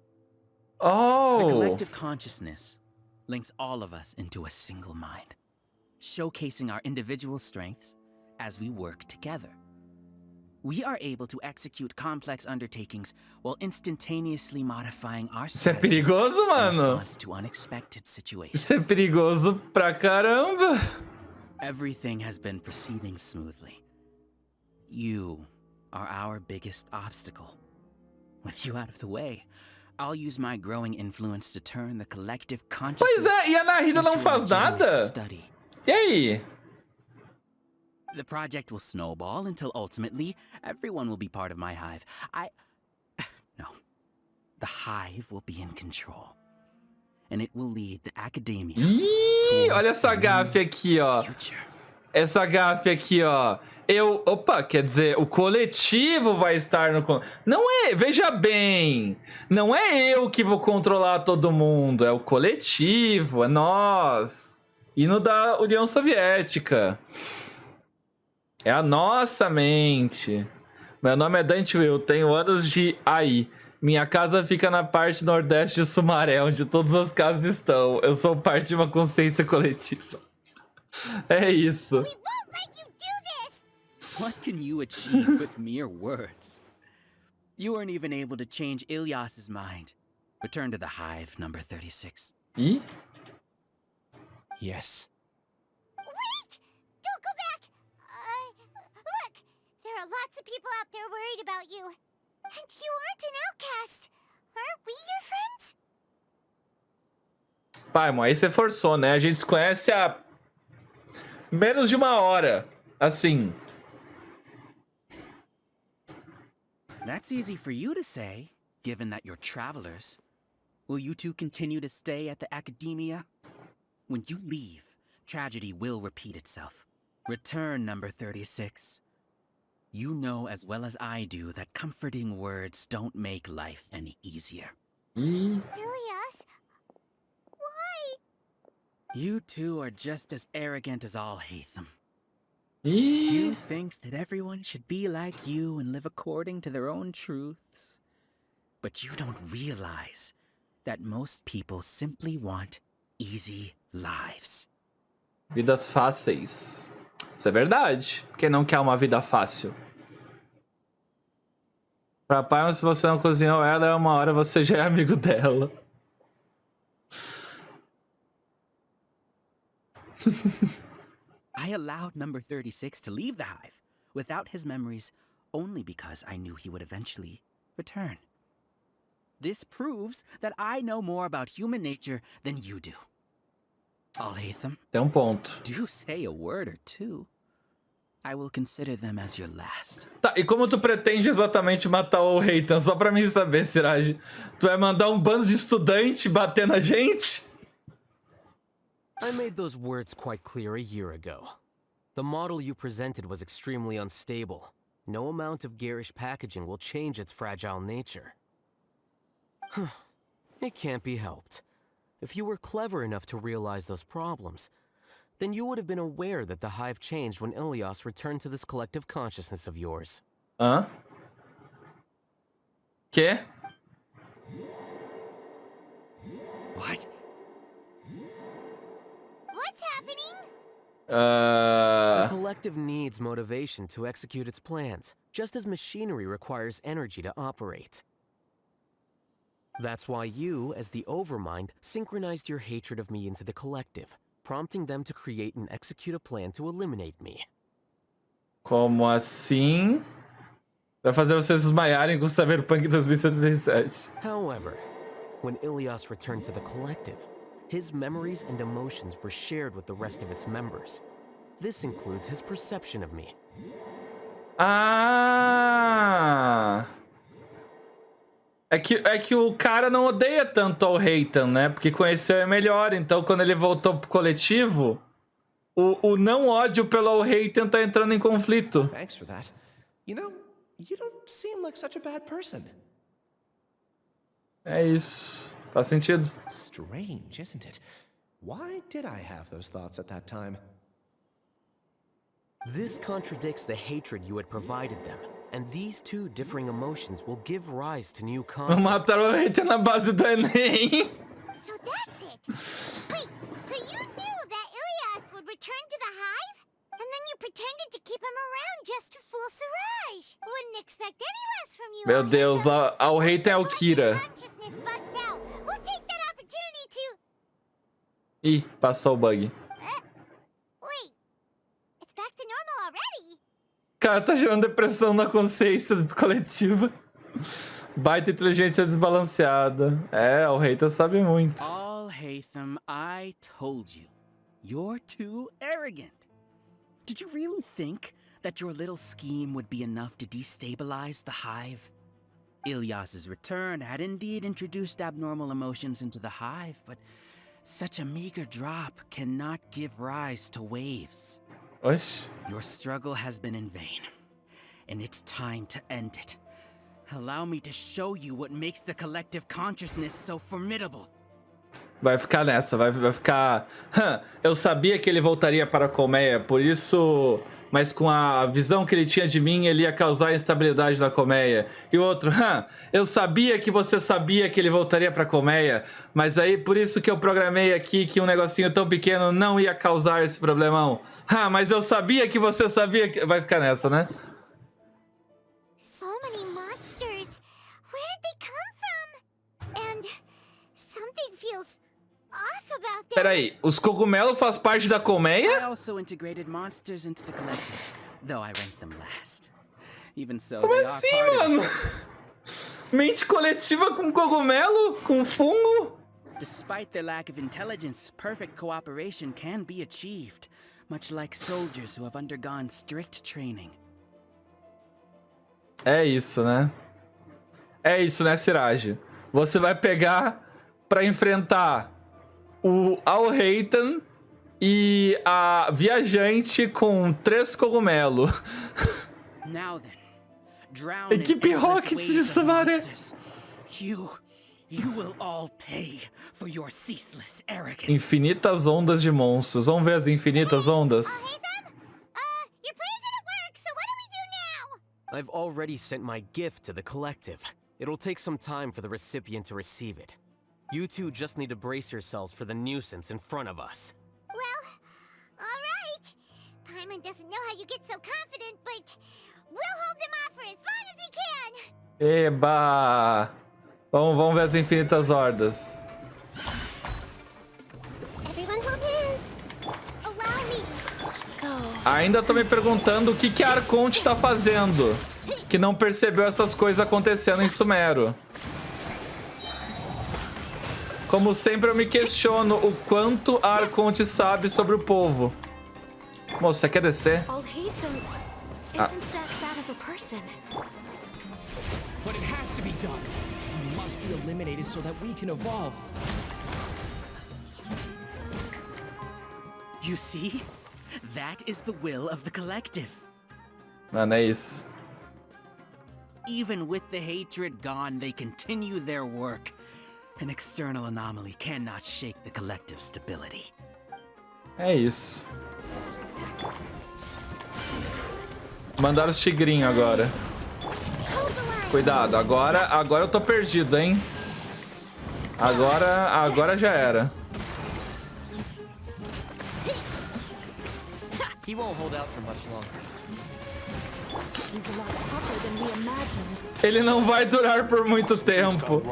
Oh! The collective consciousness links all of us into a single mind, showcasing our individual strengths as we work together. We are able to execute complex undertakings while instantaneously modifying our Isso é perigoso, mano. response to unexpected situations. Isso é perigoso pra caramba. Everything has been proceeding smoothly. You are our biggest obstacle. With you out of the way, I'll use my growing influence to turn the collective consciousness. Pois é, e a Narita não faz nada? E aí? The project will snowball until ultimately everyone will be part of my hive. No. The hive will be in control. And it will lead the academia. Ih, olha essa gafe aqui, ó. essa gafe aqui, ó. Opa, quer dizer, o coletivo vai estar no... Não é, veja bem, não é eu que vou controlar todo mundo, é o coletivo, é nós. Hino da União Soviética. É a nossa mente. Meu nome é DanteWill, tenho anos de AI. Minha casa fica na parte nordeste de Sumaré, onde todas as casas estão. Eu sou parte de uma consciência coletiva. É isso. What can you achieve with mere words? You weren't even able to change Ilyas's mind. Return to the hive, number 36. E? Yes. Wait! Don't go back! Look! There are lots of people out there worried about you. And you aren't an outcast. Aren't we your friends? Pai, mãe, aí você forçou, né? A gente se conhece há menos de uma hora. Assim. That's easy for you to say, given that you're travelers. Will you two continue to stay at the academia? When you leave, tragedy will repeat itself. Return, number 36. You know as well as I do that comforting words don't make life any easier. Ilyas? Why? You two are just as arrogant as Alhaitham. You think that everyone should be like you and live according to their own truths. But you don't realize that most people simply want easy lives. Vidas fáceis. Isso é verdade. Quem não quer uma vida fácil? Papai, se você não cozinhou ela, uma hora você já é amigo dela. I allowed number 36 to leave the hive without his memories only because I knew he would eventually return. This proves that I know more about human nature than you do. Alhaitham, tem ponto. Do say a word or two. I will consider them as your last. Tá, e como tu pretende exatamente matar o Alhaitham? Só pra mim saber, Siraj. Tu vai mandar um bando de estudante bater na gente? I made those words quite clear a year ago. The model you presented was extremely unstable. No amount of garish packaging will change its fragile nature. It can't be helped. If you were clever enough to realize those problems, then you would have been aware that the hive changed when Ilyas returned to this collective consciousness of yours. Hã? Quê? What? What's happening? The collective needs motivation to execute its plans, just as machinery requires energy to operate. That's why you, as the Overmind, synchronized your hatred of me into the collective, prompting them to create and execute a plan to eliminate me. Como assim? Vai fazer vocês desmaiarem com Cyberpunk 2077. However, when Ilyas returned to the collective, his memories and emotions were shared with the rest of its members. This includes his perception of me. Ah! É que o cara não odeia tanto ao Alhaitham, né? Porque conheceu ele melhor. Então, quando ele voltou pro coletivo, o não ódio pelo Alhaitham tá entrando em conflito. Thanks for that. You know, you don't seem like such a bad person. É isso. Faz sentido. Strange, isn't it? Why did I have those thoughts at that time? This contradicts the hatred you had provided them, and these two differing emotions will give rise to new conflicts. Mataram o Alhaitham na base do Enem. So that's it. Wait, so you knew that Ilyas would return to the hive? And then you pretended to keep him around just to fool Siraj. Wouldn't expect any less from you. Meu Deus, o Alhaitham é o Kira. Consciousness bugs out. We'll take that opportunity to... Ih, passou o bug. Wait, it's back to normal already? Cara, tá gerando depressão na consciência coletiva. Baita inteligência desbalanceada. É, o Alhaitham sabe muito. Alhaitham, I told you. You're too arrogant. Did you really think that your little scheme would be enough to destabilize the hive? Ilyas's return had indeed introduced abnormal emotions into the hive, but such a meager drop cannot give rise to waves. Oxi. Your struggle has been in vain, and it's time to end it. Allow me to show you what makes the collective consciousness so formidable. Vai ficar nessa, vai ficar... eu sabia que ele voltaria para a colmeia, por isso... Mas com a visão que ele tinha de mim, ele ia causar instabilidade na colmeia. E o outro, eu sabia que você sabia que ele voltaria para a colmeia, mas aí por isso que eu programei aqui que um negocinho tão pequeno não ia causar esse problemão. Mas eu sabia que você sabia que... Vai ficar nessa, né? So many monsters. Where did they come from? And something feels off about that. Peraí, os cogumelos fazem parte da colmeia? I also integrated monsters into the collective, though I ranked them last. Even so, Como they assim, are part mano? of Mente coletiva com cogumelo? Com fungo? Despite their lack of intelligence, perfect cooperation can be achieved, much like soldiers who have undergone strict training. É isso, né? É isso, né, Siraj? Você vai pegar pra enfrentar o Alhaitham e a viajante com 3 cogumelos. Now then, drown Equipe Rockets de Sumaré. You will all pay for your ceaseless arrogance. Infinitas ondas de monstros. Vamos ver as infinitas ondas? Your plan didn't work, so what do we do now? I've already sent my gift to the collective. It'll take some time for the recipient to receive it. You two just need to brace yourselves for the nuisance in front of us. Well, all right. Paimon doesn't know how you get so confident, but we'll hold them off for as long as we can. Eba! Vamos ver as infinitas hordas. Everyone hold hands. Allow me. Go. Ainda tô me perguntando o que a Arconte tá fazendo, que não percebeu essas coisas acontecendo em Sumero. Como sempre, eu me questiono o quanto a Arconte sabe sobre o povo. Moço, você quer descer? Alhaitham Ah. isn't that of a person. But it has to be done. He must be eliminated so that we can evolve. You see? That is the will of the collective. Mano, é isso. Even with the hatred gone, they continue their work. An external anomaly cannot shake the collective stability. É isso. Mandaram os tigrinhos agora. Cuidado, agora eu tô perdido, hein? Agora já era. He won't hold out for much longer. He's a lot tougher than we imagined. Ele não vai durar por muito tempo.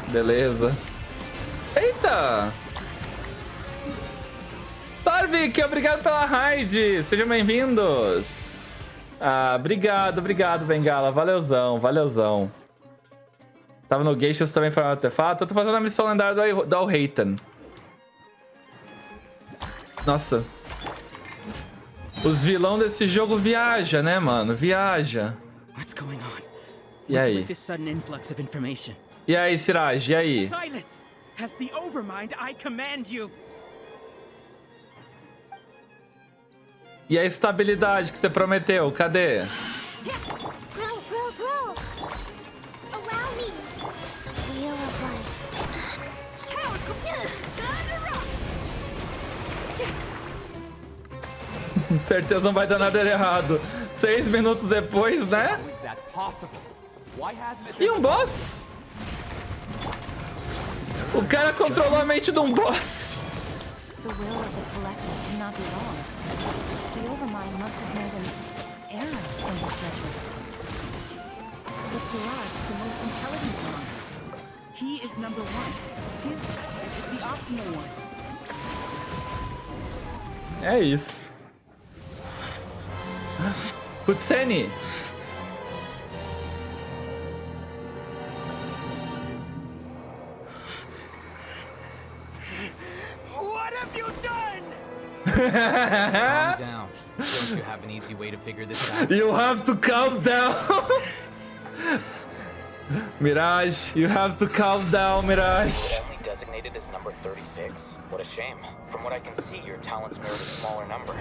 Beleza. Eita! Tarvik, obrigado pela raid. Sejam bem-vindos. Obrigado, Bengala. Valeuzão. Tava no Genshin também foi um artefato. Eu tô fazendo a missão lendária do Alhaitham. Nossa. Os vilão desse jogo viaja, né, mano? Viaja. What's going on? E What's aí? with this sudden influx of information? E aí, Siraj? E aí? Silence! As the Overmind, I command you! E a estabilidade que você prometeu? Cadê? Grow. Allow me. Wheel of life. Certeza não vai dar nada errado. 6 minutos depois, né? E um boss? O cara controlou a mente de um boss. The will of the collective cannot be wrong. The Overmind must have made an error in this judgment. But Siraj is the most intelligent among us. He is number one. His is the optimal one. É isso. Kutseni. What have you done? Calm down. Don't you have an easy way to figure this out? You have to calm down. Mirage, you have to calm down, Mirage. Designated as number number 36? What a shame. From what I can see, your talents merit a smaller number.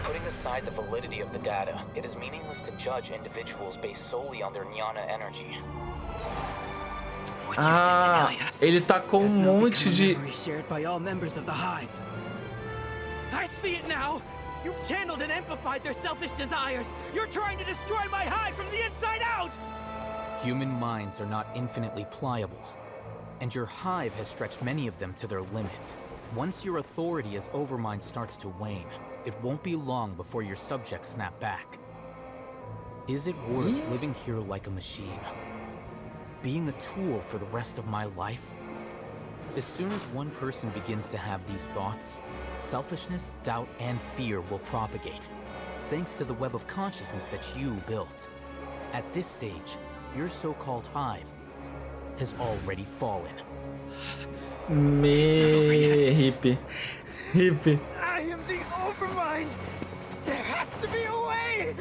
Putting aside the validity of the data, it is meaningless to judge individuals based solely on their Nyana energy. Ah, ele tá com um monte de... shared by all members of the Hive. I see it now! You've channeled and amplified their selfish desires! You're trying to destroy my Hive from the inside out! Human minds are not infinitely pliable, and your Hive has stretched many of them to their limit. Once your authority as Overmind starts to wane, it won't be long before your subjects snap back. Is it worth living here like a machine? Being a tool for the rest of my life? As soon as one person begins to have these thoughts, selfishness, doubt, and fear will propagate, thanks to the web of consciousness that you built. At this stage, your so-called Hive has already fallen. Hippie. I am the Overmind! There has to be a way!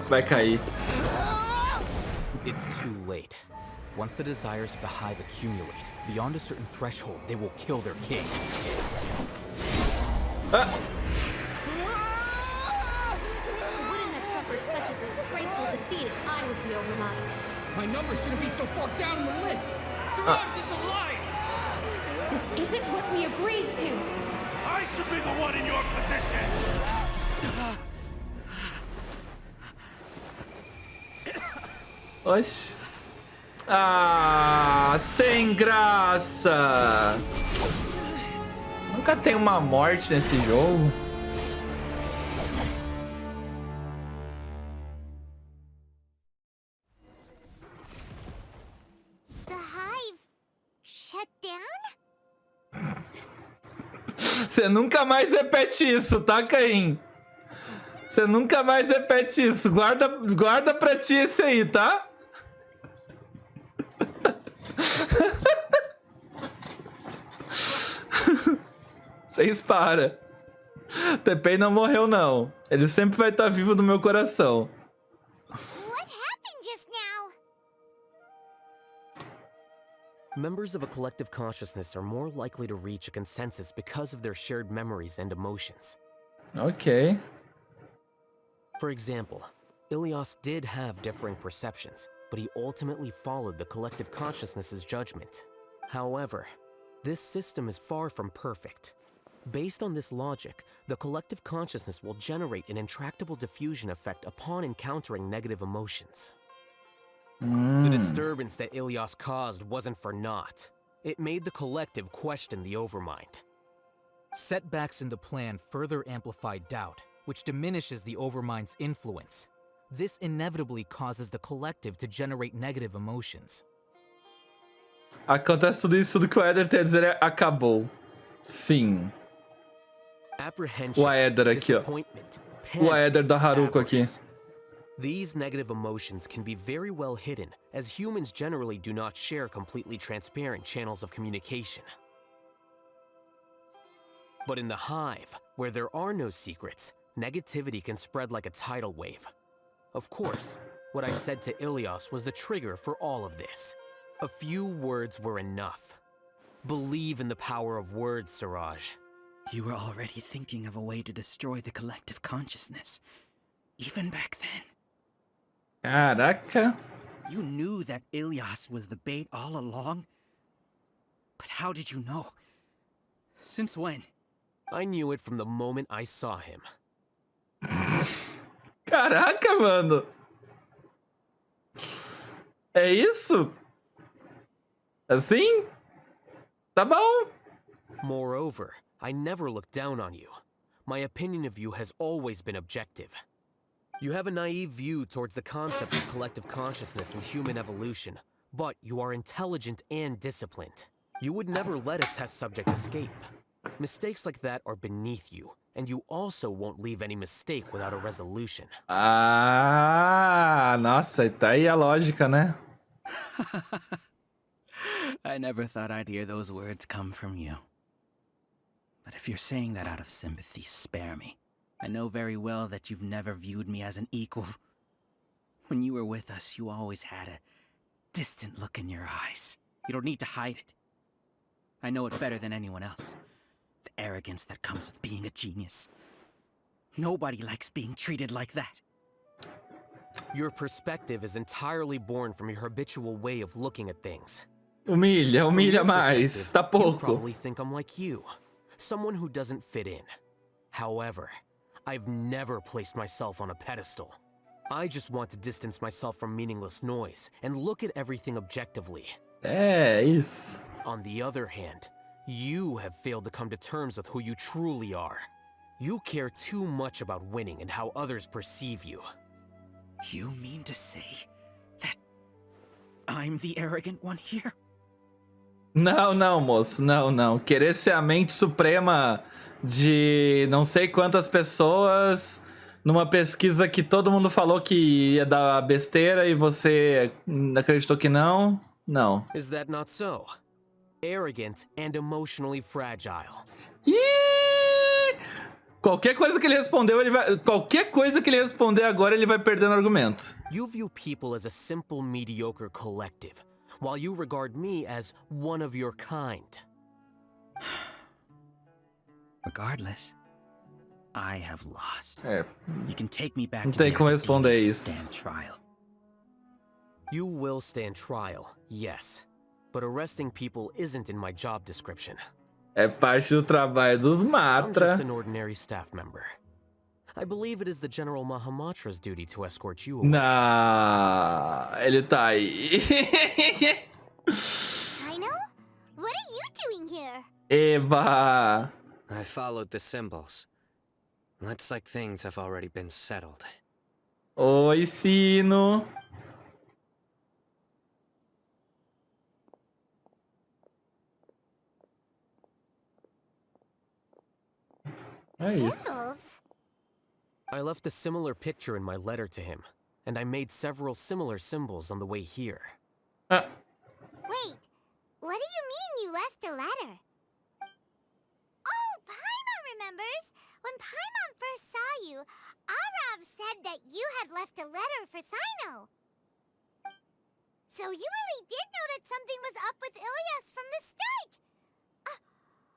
Vai cair. It's too late. Once the desires of the Hive accumulate, beyond a certain threshold, they will kill their king. I wouldn't have suffered such a disgraceful defeat if I was the Overmind. My number shouldn't be so far down on the list. Siraj is alive! This isn't what we agreed to! I should be the one in your position! Oxi. Ah, sem graça. Nunca tem uma morte nesse jogo. The Hive shut down? Você nunca mais repete isso, tá, Caim? Você nunca mais repete isso. Guarda pra ti esse aí, tá? Vocês para. TP não morreu, não. Ele sempre vai estar vivo no meu coração. What happened just now? Members of a collective consciousness are more likely to reach a consensus because of their shared memories and emotions. Okay. For example, Ilias did have differing perceptions, but he ultimately followed the collective consciousness's judgment. However, this system is far from perfect. Based on this logic, the collective consciousness will generate an intractable diffusion effect upon encountering negative emotions. The disturbance that Ilias caused wasn't for naught. It made the collective question the Overmind. Setbacks in the plan further amplified doubt, which diminishes the Overmind's influence. This inevitably causes the collective to generate negative emotions. Acontece tudo que o Éder tem a dizer é acabou. Sim. O Éder aqui, ó. O Éder da Haruko aqui. These negative emotions can be very well hidden, as humans generally do not share completely transparent channels of communication. But in the Hive, where there are no secrets, negativity can spread like a tidal wave. Of course, what I said to Ilias was the trigger for all of this. A few words were enough. Believe in the power of words, Siraj. You were already thinking of a way to destroy the collective consciousness, even back then. Caraca. You knew that Ilias was the bait all along? But how did you know? Since when? I knew it from the moment I saw him. Caraca, mano. É isso? Assim? Tá bom. Moreover, I never looked down on you. My opinion of you has always been objective. You have a naive view towards the concept of collective consciousness and human evolution, but you are intelligent and disciplined. You would never let a test subject escape. Mistakes like that are beneath you, and you also won't leave any mistake without a resolution. Ah, nossa, tá aí a lógica, né? I never thought I'd hear those words come from you. But if you're saying that out of sympathy, spare me. I know very well that you've never viewed me as an equal. When you were with us, you always had a distant look in your eyes. You don't need to hide it. I know it better than anyone else. The arrogance that comes with being a genius. Nobody likes being treated like that. Your perspective is entirely born from your habitual way of looking at things. Humilha mais. Tá You pouco. probably think I'm like you, someone who doesn't fit in. However, I've never placed myself on a pedestal. I just want to distance myself from meaningless noise and look at everything objectively. É, isso. On the other hand, you have failed to come to terms with who you truly are. You care too much about winning and how others perceive you. You mean to say that I'm the arrogant one here? Não, não, moço. Não, não. Querer ser a mente suprema de não sei quantas pessoas numa pesquisa que todo mundo falou que ia dar besteira e você acreditou que não? Não. Is that not so? Arrogant and emotionally fragile. Qualquer coisa que ele respondeu, qualquer coisa que ele responder agora, ele vai perder no argumento. You view people as a simple, mediocre collective, while you regard me as one of your kind. Regardless, I have lost. É. You can take me back Não to tem the como academia responder and isso. stand trial. You will stand trial, yes. But arresting people isn't in my job description. É parte do trabalho dos I'm Matra. just an ordinary staff member. I believe it is the General Mahamatra's duty to escort you away. Não, ele tá aí. Rhino? What are you doing here? Eba. I followed the symbols. Looks like things have already been settled. Oi, Sino. É isso. I left a similar picture in my letter to him, and I made several similar symbols on the way here. Wait, what do you mean you left a letter? Oh, Paimon remembers! When Paimon first saw you, Arav said that you had left a letter for Sino. So you really did know that something was up with Ilias from the start!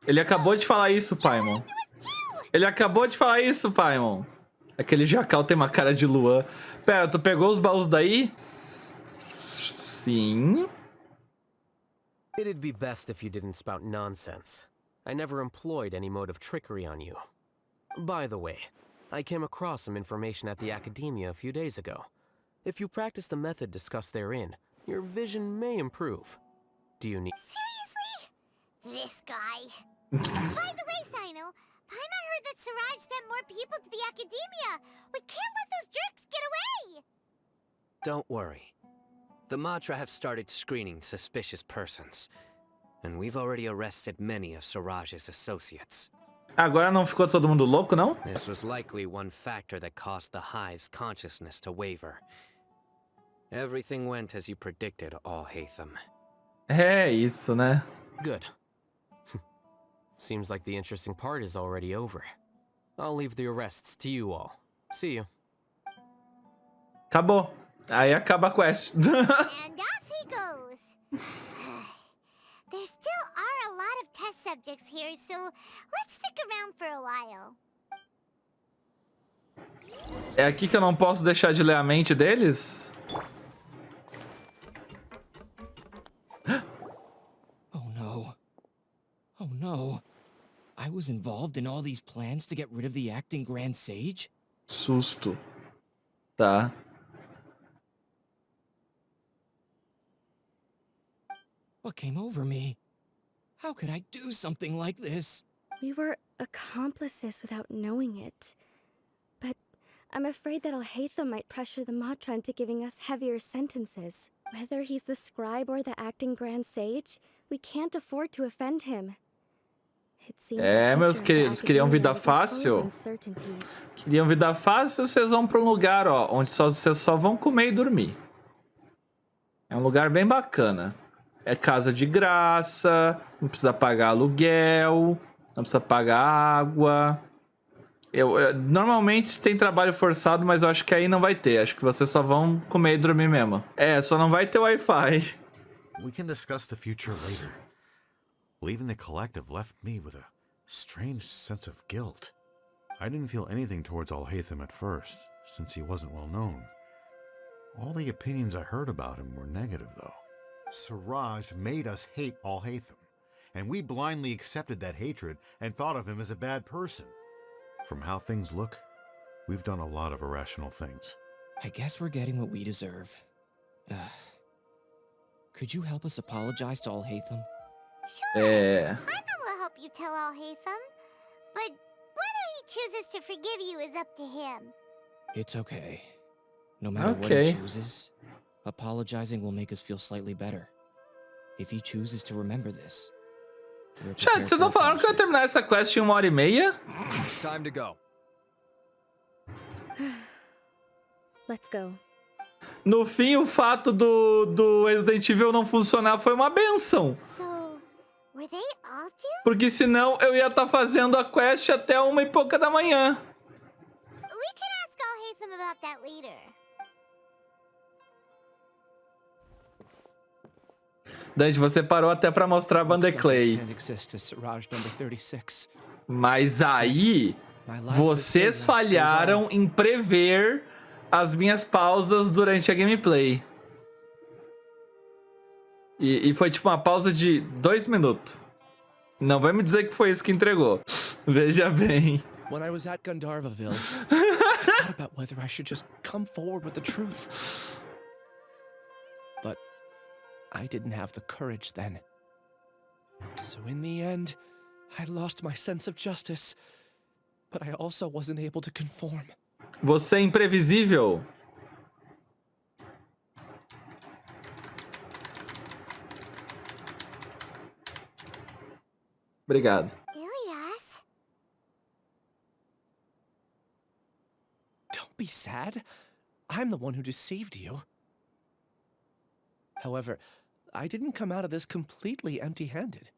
Ele acabou de falar isso, Paimon. Ele acabou de falar isso, Paimon. Aquele jacal tem uma cara de Luan. Pera, tu pegou os baús daí? Sim. It'd be best if you didn't spout nonsense. I never employed any mode of trickery on you. By the way, I came across some information at the academia a few days ago. If you practice the method discussed therein, your vision may improve. Do you need— Seriously? This guy. By the way, Sino, Paimon heard that Siraj sent more people to the academia. We can't let those jerks get away! Don't worry. The Matra have started screening suspicious persons. And we've already arrested many of Siraj's associates. Agora não ficou todo mundo louco, não? This was likely one factor that caused the Hive's consciousness to waver. Everything went as you predicted, Alhaitham. É isso, né? Good. Seems like the interesting part is already over. I'll leave the arrests to you all. See you. Acabou. Aí acaba a quest. And off he goes. There still are a lot of test subjects here, so let's stick around for a while. É aqui que eu não posso deixar de ler a mente deles? Oh no. Oh no. I was involved in all these plans to get rid of the acting Grand Sage? Susto. Tá. What came over me? How could I do something like this? We were accomplices without knowing it. But I'm afraid that Alhaitham might pressure the Matra into giving us heavier sentences. Whether he's the scribe or the acting Grand Sage, we can't afford to offend him. É, meus queridos, queriam vida fácil? Queriam vida fácil, vocês vão para um lugar, ó, onde vocês só vão comer e dormir. É um lugar bem bacana. É casa de graça, não precisa pagar aluguel, não precisa pagar água. Normalmente tem trabalho forçado, mas eu acho que aí não vai ter. Acho que vocês só vão comer e dormir mesmo. É, só não vai ter Wi-Fi. We can discuss the future later. Leaving the collective left me with a strange sense of guilt. I didn't feel anything towards Alhaitham at first, since he wasn't well known. All the opinions I heard about him were negative, though. Siraj made us hate Alhaitham, and we blindly accepted that hatred and thought of him as a bad person. From how things look, we've done a lot of irrational things. I guess we're getting what we deserve. Could you help us apologize to Alhaitham? Sure. Paimon will help you tell Alhaitham, but whether he chooses to forgive you is up to him. It's okay. No matter what he chooses, apologizing will make us feel slightly better. If he chooses to remember this. Chat, vocês não falaram que eu ia terminar essa quest em 1h30? It's time to go. Let's go. No fim, o fato do Resident Evil não funcionar foi uma benção. Were they all due? Porque senão eu ia estar fazendo a quest até 1h pouca da manhã. We can ask Alhaitham about that later. Dante, você parou até pra mostrar a Bandeclay. Mas aí, vocês falharam em prever as minhas pausas durante a gameplay. E foi tipo uma pausa de 2 minutos. Não vai me dizer que foi isso que entregou. Veja bem. When I was at Gandharvaville, I thought about whether I should just come forward with the truth. But I didn't have the courage then. So in the end, I lost my sense of justice. But I also wasn't able to conform. Você é imprevisível. Obrigado. Ilias? Don't be sad. I'm the one who deceived you. However, I didn't come out of this completely empty-handed.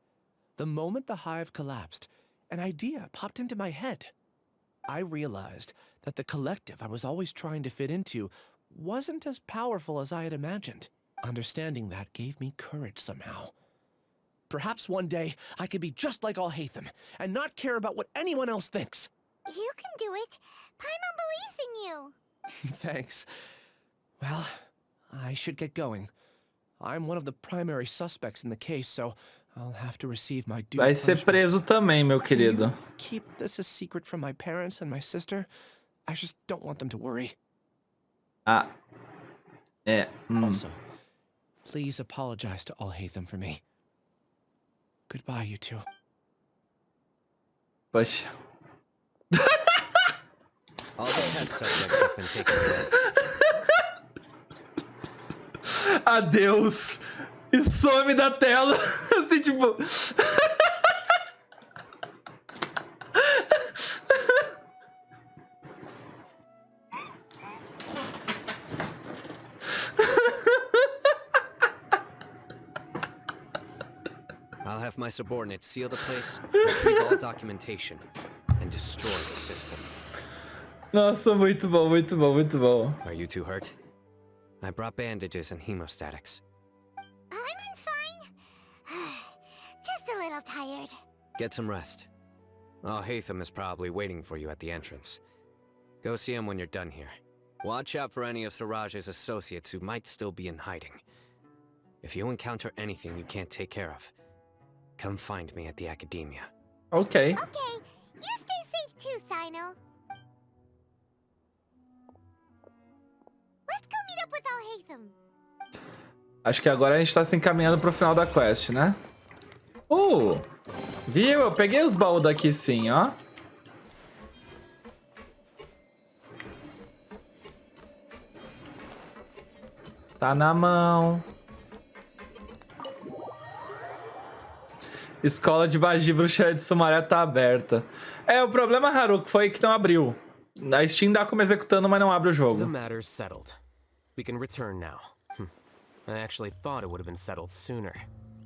The moment the hive collapsed, an idea popped into my head. I realized that the collective I was always trying to fit into wasn't as powerful as I had imagined. Understanding that gave me courage somehow. Perhaps one day I could be just like Alhaitham and not care about what anyone else thinks. You can do it. Paimon believes in you. Thanks. Well, I should get going. I'm one of the primary suspects in the case, so I'll have to receive my due Vai ser preso também, meu querido. Keep this a secret from my parents and my sister. I just don't want them to worry. Ah. Also, please apologize to Alhaitham for me. Goodbye, you two. Poxa. All the test subjects have been taken. Adeus. E some da tela. Assim, tipo... I'll have my subordinates seal the place, retrieve all documentation, and destroy the system. Nossa, muito bom, muito bom, muito bom. Are you too hurt? I brought bandages and hemostatics. Paimon's fine. Just a little tired. Get some rest. Alhaitham is probably waiting for you at the entrance. Go see him when you're done here. Watch out for any of Siraj's associates who might still be in hiding. If you encounter anything you can't take care of, come find me at the academia. Okay. Okay, you stay safe too, Sino. Let's go meet up with Alhaitham. Acho que agora a gente tá se encaminhando pro final da quest, né? Viu? Eu peguei os baús daqui sim, ó. Tá na mão. Escola de magia bruxaria de Sumaré tá aberta. O problema, Haruki, foi que não abriu. A Steam dá como executando, mas não abre o jogo. The matter's settled. We can return now. I actually thought it would have been settled sooner.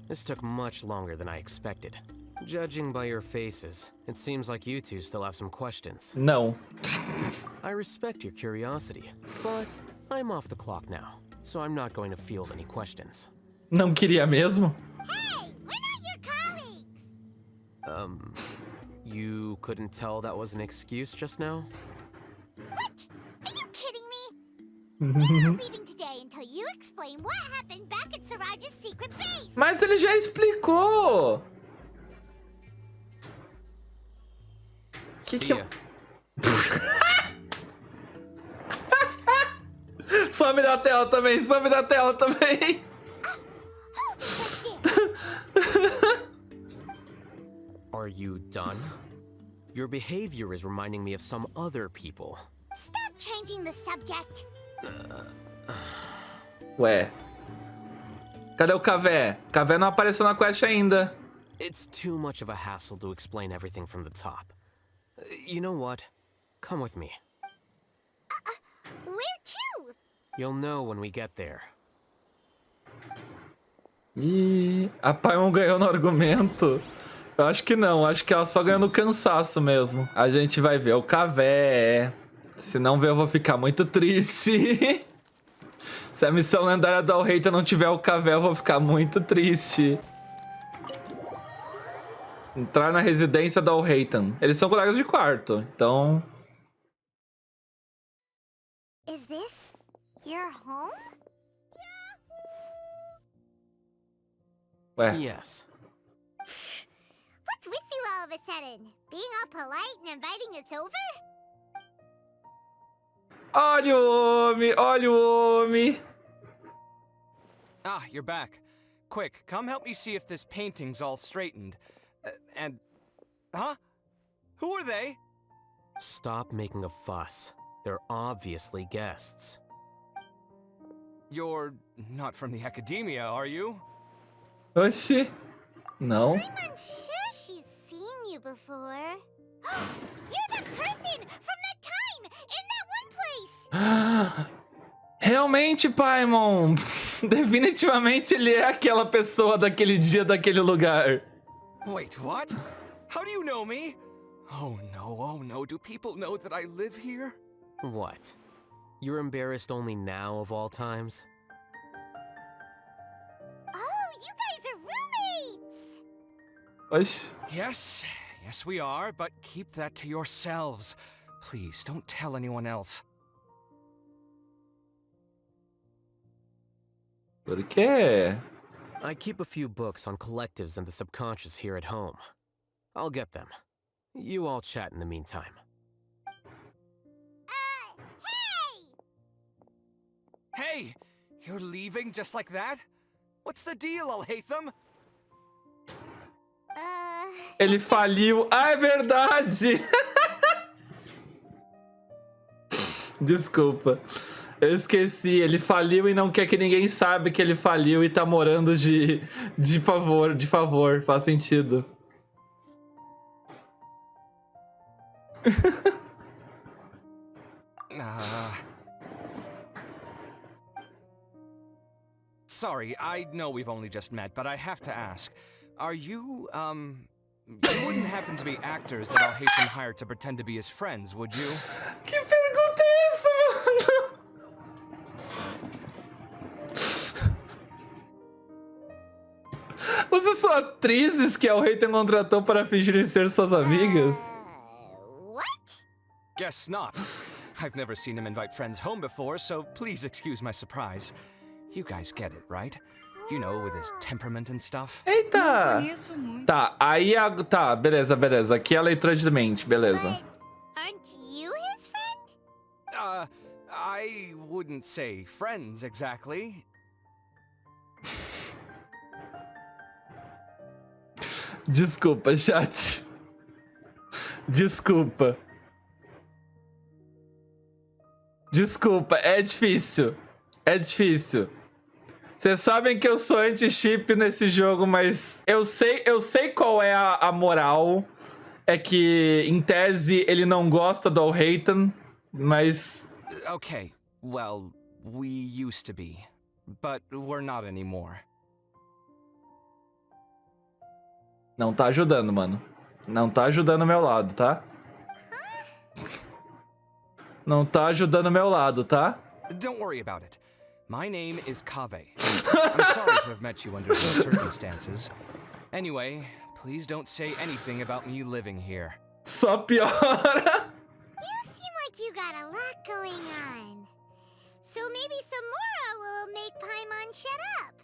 This took much longer than I expected. Judging by your faces, it seems like you two still have some questions. No. I respect your curiosity, but I'm off the clock now, so I'm not going to field any questions. Não queria mesmo? You couldn't tell that was an excuse just now? What? Are you kidding me? We're not leaving today until you explain what happened back at Siraj's secret base. Mas ele já explicou. Que eu... Some da tela também, some da tela também. Are you done? Your behavior is reminding me of some other people. Stop changing the subject. Ué. Cadê o Cavé? Cavé não apareceu na quest ainda. It's too much of a hassle to explain everything from the top. You know what? Come with me. Where to? You'll know when we get there. Ih, a Paimon ganhou no argumento. Eu acho que não, acho que ela só ganhou no cansaço mesmo. A gente vai ver o Cavé. Se não ver, eu vou ficar muito triste. Se a missão lendária do Alhaitham não tiver o Cavé, eu vou ficar muito triste. Entrar na residência do Alhaitham. Eles são colegas de quarto, então... Is this your home? Ué. Yes. What's with you all of a sudden? Being all polite and inviting us over? Olha o homem, olha o homem. Ah, you're back. Quick, come help me see if this painting's all straightened. Huh? Who are they? Stop making a fuss. They're obviously guests. You're not from the academia, are you? Oxi. Não. I'm unsure she's seen you before. You're the person from that time in that one place. Realmente, Paimon. Definitivamente ele é aquela pessoa daquele dia, daquele lugar. Wait, what? How do you know me? Oh no, do people know that I live here? What? You're embarrassed only now of all times? Oh, you guys are roommates! Oxi. Yes, we are, but keep that to yourselves. Please, don't tell anyone else. Por quê? I keep a few books on collectives and the subconscious here at home. I'll get them. You all chat in the meantime. Hey! You're leaving just like that? What's the deal, Alhaitham? Ele faliu. Ah, é verdade! Desculpa. Eu esqueci. Ele faliu e não quer que ninguém saiba que ele faliu e tá morando de favor. Faz sentido. Sorry, I know we've only just met, but I have to ask. Are you, you wouldn't happen to be actors that Alhaitham hired to pretend to be his friends, would you? Que pergunta é essa, mano? Vocês são atrizes que Alhaitham contratou para fingirem ser suas amigas? Guess not. I've never seen him invite friends home before, so please excuse my surprise. You guys get it, right? You know, with his temperament and stuff. Eita! Tá, aí... Tá, beleza. Aqui é a leitura de mente, beleza. Aren't you his friend? I wouldn't say friends, exactly. Desculpa, chat. Desculpa, é difícil. Vocês sabem que eu sou anti-chip nesse jogo, mas eu sei qual é a moral. É que, em tese, ele não gosta do Alhaitham, mas... Okay, well, we used to be, but we're not anymore. Não tá ajudando, mano. Não tá ajudando o meu lado, tá? Não tá ajudando o meu lado, tá? Don't worry about it. My name is Kaveh. I'm sorry to have met you under these circumstances. Anyway, please don't say anything about me living here. Só piora. You seem like you got a lot going on. So maybe Samora will make Paimon shut up.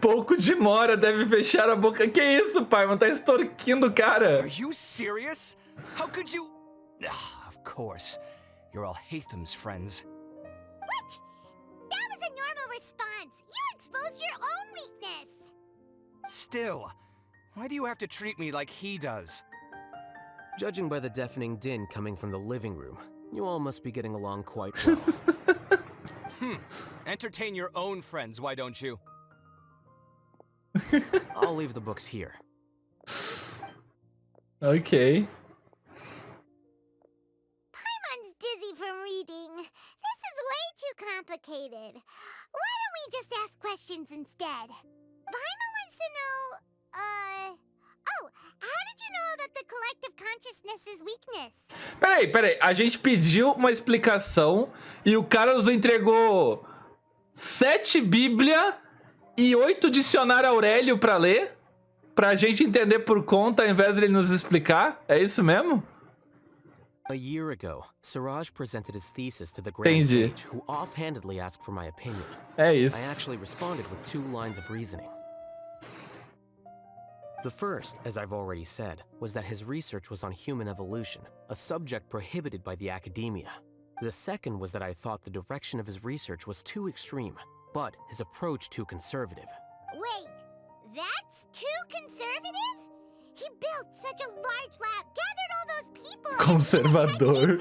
Pouco de mora deve fechar a boca. Que isso, Paimon? Tá extorquindo o cara. Are you serious? How could you... Of course. You're Alhaitham's friends. What? That was a normal response. You exposed your own weakness. Still, why do you have to treat me like he does? Judging by the deafening din coming from the living room, you all must be getting along quite well. Entertain your own friends, why don't you? I'll leave the books here. Okay. Paimon's dizzy from reading. This is way too complicated. Why don't we just ask questions instead? Paimon wants to know, oh, how did you know about the collective consciousness's weakness? Peraí. A gente pediu uma explicação e o cara nos entregou 7 Bíblia e 8 dicionário Aurélio pra ler, pra gente entender por conta, ao invés de ele nos explicar? É isso mesmo? A year ago, Siraj presented his thesis to the Grand Sage, who offhandedly asked for my opinion. É isso. I actually responded with 2 lines of reasoning. The first, as I've already said, was that his research was on human evolution, a subject prohibited by the academia. The second was that I thought the direction of his research was too extreme, but his approach too conservative. Wait, that's too conservative? He built such a large lab, gathered all those people... Conservador.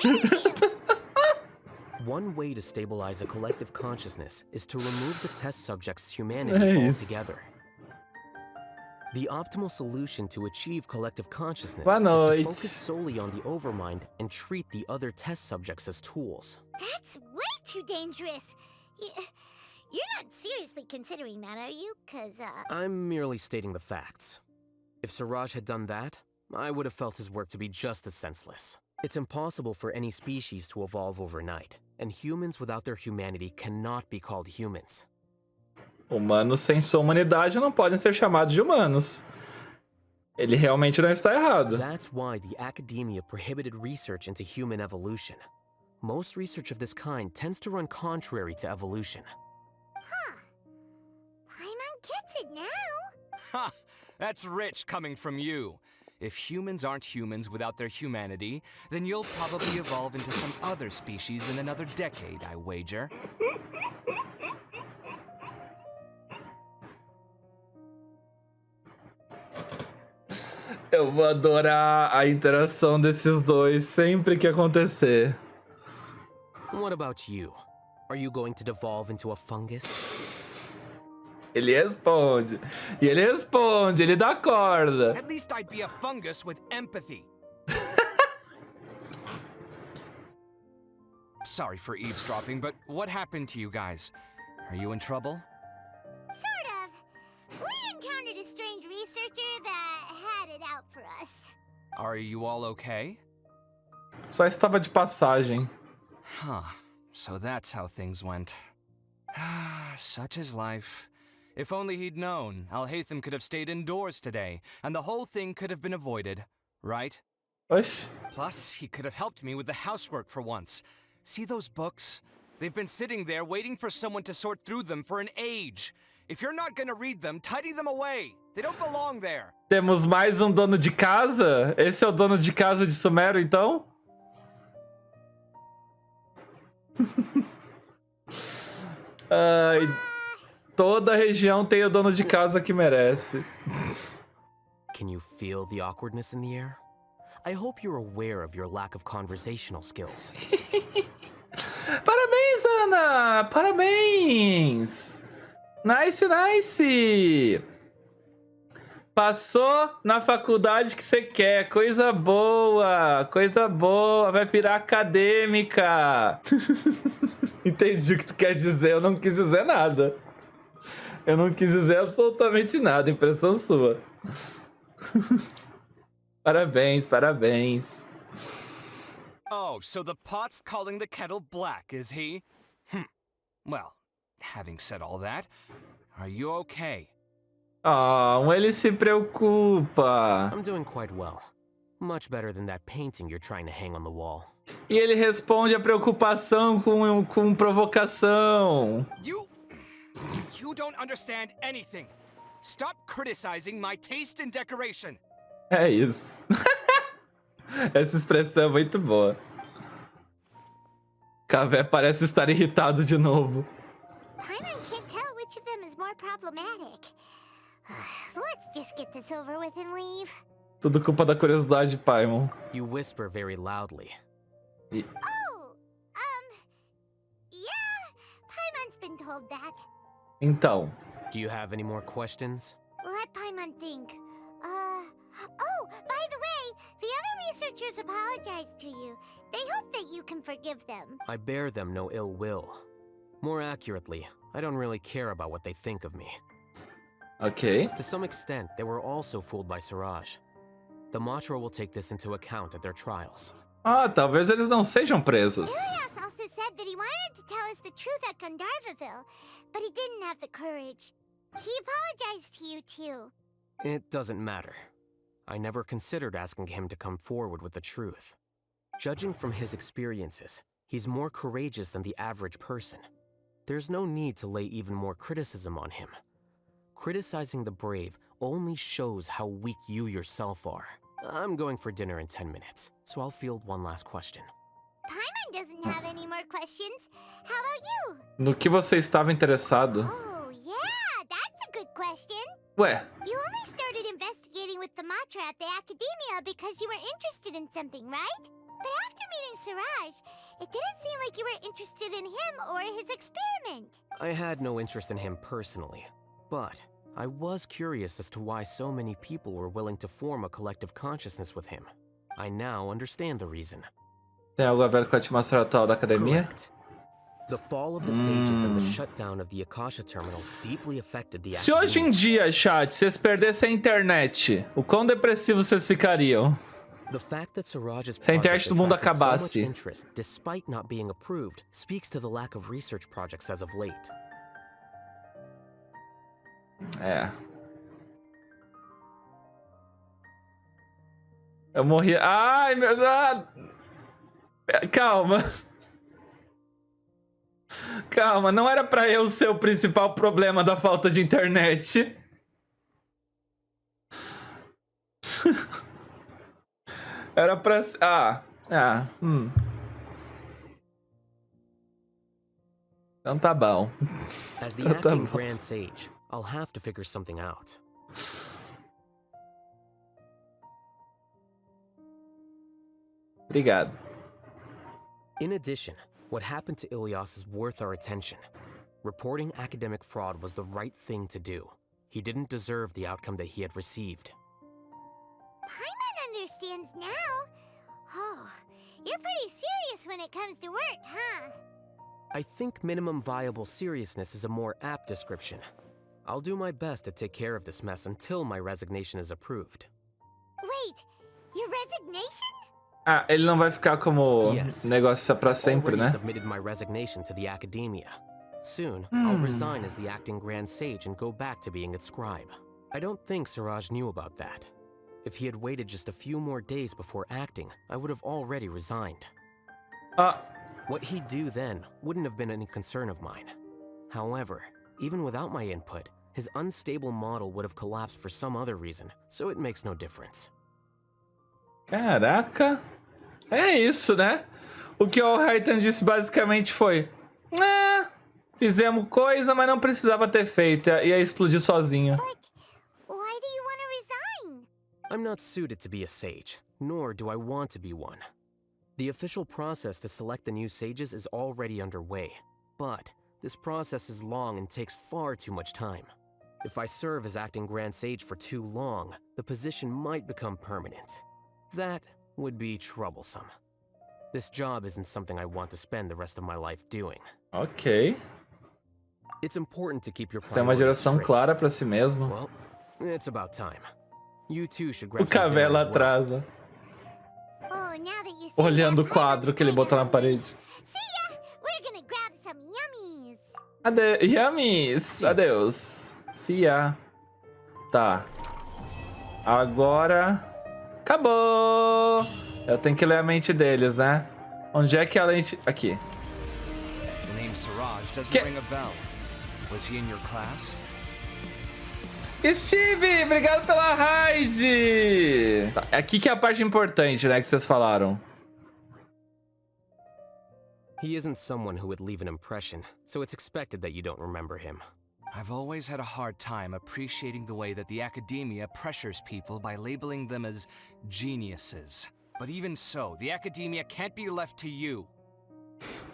One way to stabilize a collective consciousness is to remove the test subject's humanity altogether. The optimal solution to achieve collective consciousness is to focus solely on the overmind and treat the other test subjects as tools. That's way too dangerous. You're not seriously considering that, are you? 'Cause, I'm merely stating the facts. If Siraj had done that, I would have felt his work to be just as senseless. It's impossible for any species to evolve overnight, and humans without their humanity cannot be called humans. Humanos sem sua humanidade não podem ser chamados de humanos. Ele realmente não está errado. That's why the academia prohibited research into human evolution. Most research of this kind tends to run contrary to evolution. Paimon gets it now. Ha! That's rich coming from you. If humans aren't humans without their humanity, then you'll probably evolve into some other species in another decade, I wager. Eu vou adorar a interação desses dois sempre que acontecer. What about you? Are you going to devolve into a fungus? Ele responde. E ele responde, ele dá corda. At least I'd be a fungus with empathy. Sorry for eavesdropping, but what happened to you guys? Are you in trouble? Sort of. We encountered a strange researcher that had it out for us. Are you all okay? Só estava de passagem. Huh. So that's how things went. Such is life. If only he'd known, Alhaitham could have stayed indoors today, and the whole thing could have been avoided, right? Osh. Plus, he could have helped me with the housework for once. See those books? They've been sitting there waiting for someone to sort through them for an age. If you're not gonna read them, tidy them away. They don't belong there. Temos mais um dono de casa? Esse é o dono de casa de Sumero, então? Ai, toda região tem o dono de casa que merece. Can you feel the awkwardness in the air? I hope you're aware of your lack of conversational skills. Parabéns, Ana! Parabéns! Nice, nice! Passou na faculdade que você quer. Coisa boa! Coisa boa! Vai virar acadêmica! Entendi o que tu quer dizer. Eu não quis dizer nada. Eu não quis dizer absolutamente nada. Impressão sua. Parabéns, parabéns. Oh, so the pot's calling the kettle black, is he? Well, having said all that, are you okay? Oh, ele se preocupa. I'm doing quite well. Much better than that painting you're trying to hang on the wall. E ele responde a preocupação com provocação. You don't understand anything. Stop criticizing my taste in decoration. É isso. Essa expressão é muito boa. Cavé parece estar irritado de novo. Paimon can't tell which of them is more problematic. Let's just get this over with and leave. Tudo culpa da curiosidade de Paimon. You whisper very loudly. Yeah, Paimon's been told that. Então. Do you have any more questions? Let Paimon think. Oh, by the way, the other researchers apologized to you. They hope that you can forgive them. I bear them no ill will. More accurately, I don't really care about what they think of me. Okay. To some extent, they were also fooled by Siraj. The Matra will take this into account at their trials. Ah, talvez eles não sejam presos. Ilias also said that he wanted to tell us the truth at Gandharvaville, but he didn't have the courage. He apologized to you too. It doesn't matter. I never considered asking him to come forward with the truth. Judging from his experiences, he's more courageous than the average person. There's no need to lay even more criticism on him. Criticizing the brave only shows how weak you yourself are. I'm going for dinner in 10 minutes, so I'll field one last question. Paimon doesn't have any more questions. How about you? No que você estava interessado? Oh, yeah, that's a good question. Ué. You only started investigating with the Matra at the Academia because you were interested in something, right? But after meeting Siraj, it didn't seem like you were interested in him or his experiment. I had no interest in him personally, but I was curious as to why so many people were willing to form a collective consciousness with him. I now understand the reason. Tem algo a ver com a atmosfera atual da academia? Correct. The fall of the sages and the shutdown of the Akasha terminals deeply affected the Se hoje em dia, chat, vocês perdessem a internet, o quão depressivos vocês ficariam? The fact that Siraj's Se a internet do mundo acabasse. so much interest, despite not being approved, speaks to the lack of research projects as of late. É. Eu morri. Ai, meu Deus. Calma. Calma, não era pra eu ser o principal problema da falta de internet. Era pra... Então tá bom. As the acting Grand Sage, I'll have to figure something out. Obrigado. In addition, what happened to Ilias is worth our attention. Reporting academic fraud was the right thing to do. He didn't deserve the outcome that he had received. Paimon understands now. Oh, you're pretty serious when it comes to work, huh? I think minimum viable seriousness is a more apt description. I'll do my best to take care of this mess until my resignation is approved. Wait, your resignation? Ah, ele não vai ficar como negócio pra sempre, né? I submitted my resignation to the Academia. Soon, I'll resign as the acting Grand Sage and go back to being its scribe. I don't think Siraj knew about that. If he had waited just a few more days before acting, I would have already resigned. What he'd do then wouldn't have been any concern of mine. However, even without my input, his unstable model would have collapsed for some other reason, so it makes no difference. Caraca. É isso, né? O que o Alhaitham disse basicamente foi: fizemos coisa, mas não precisava ter feito. Ia explodir sozinho. Why do you want to resign? I'm not suited to be a sage, nor do I want to be one. The official process to select the new sages is already underway, but this process is long and takes far too much time. If I serve as acting Grand Sage for too long, the position might become permanent. That would be troublesome. This job isn't something I want to spend the rest of my life doing. Ok. It's important to keep your Você tem uma direção clara pra si mesmo. Well, it's about time. You too should O Cavela atrasa. Oh now that you see Olhando o quadro que ele botou na parede. See ya! We're gonna grab some yummies. Yummies! Adeus. See ya. Tá. Agora... Acabou! Eu tenho que ler a mente deles, né? Onde é que a mente... Aqui. The name Siraj doesn't ring a bell. Was he in your class? Steve, obrigado pela raid! Tá, aqui que é a parte importante, né, que vocês falaram. He isn't someone who would leave an impression, so it's expected that you don't remember him. I've always had a hard time appreciating the way that the academia pressures people by labeling them as geniuses. But even so, the academia can't be left to you.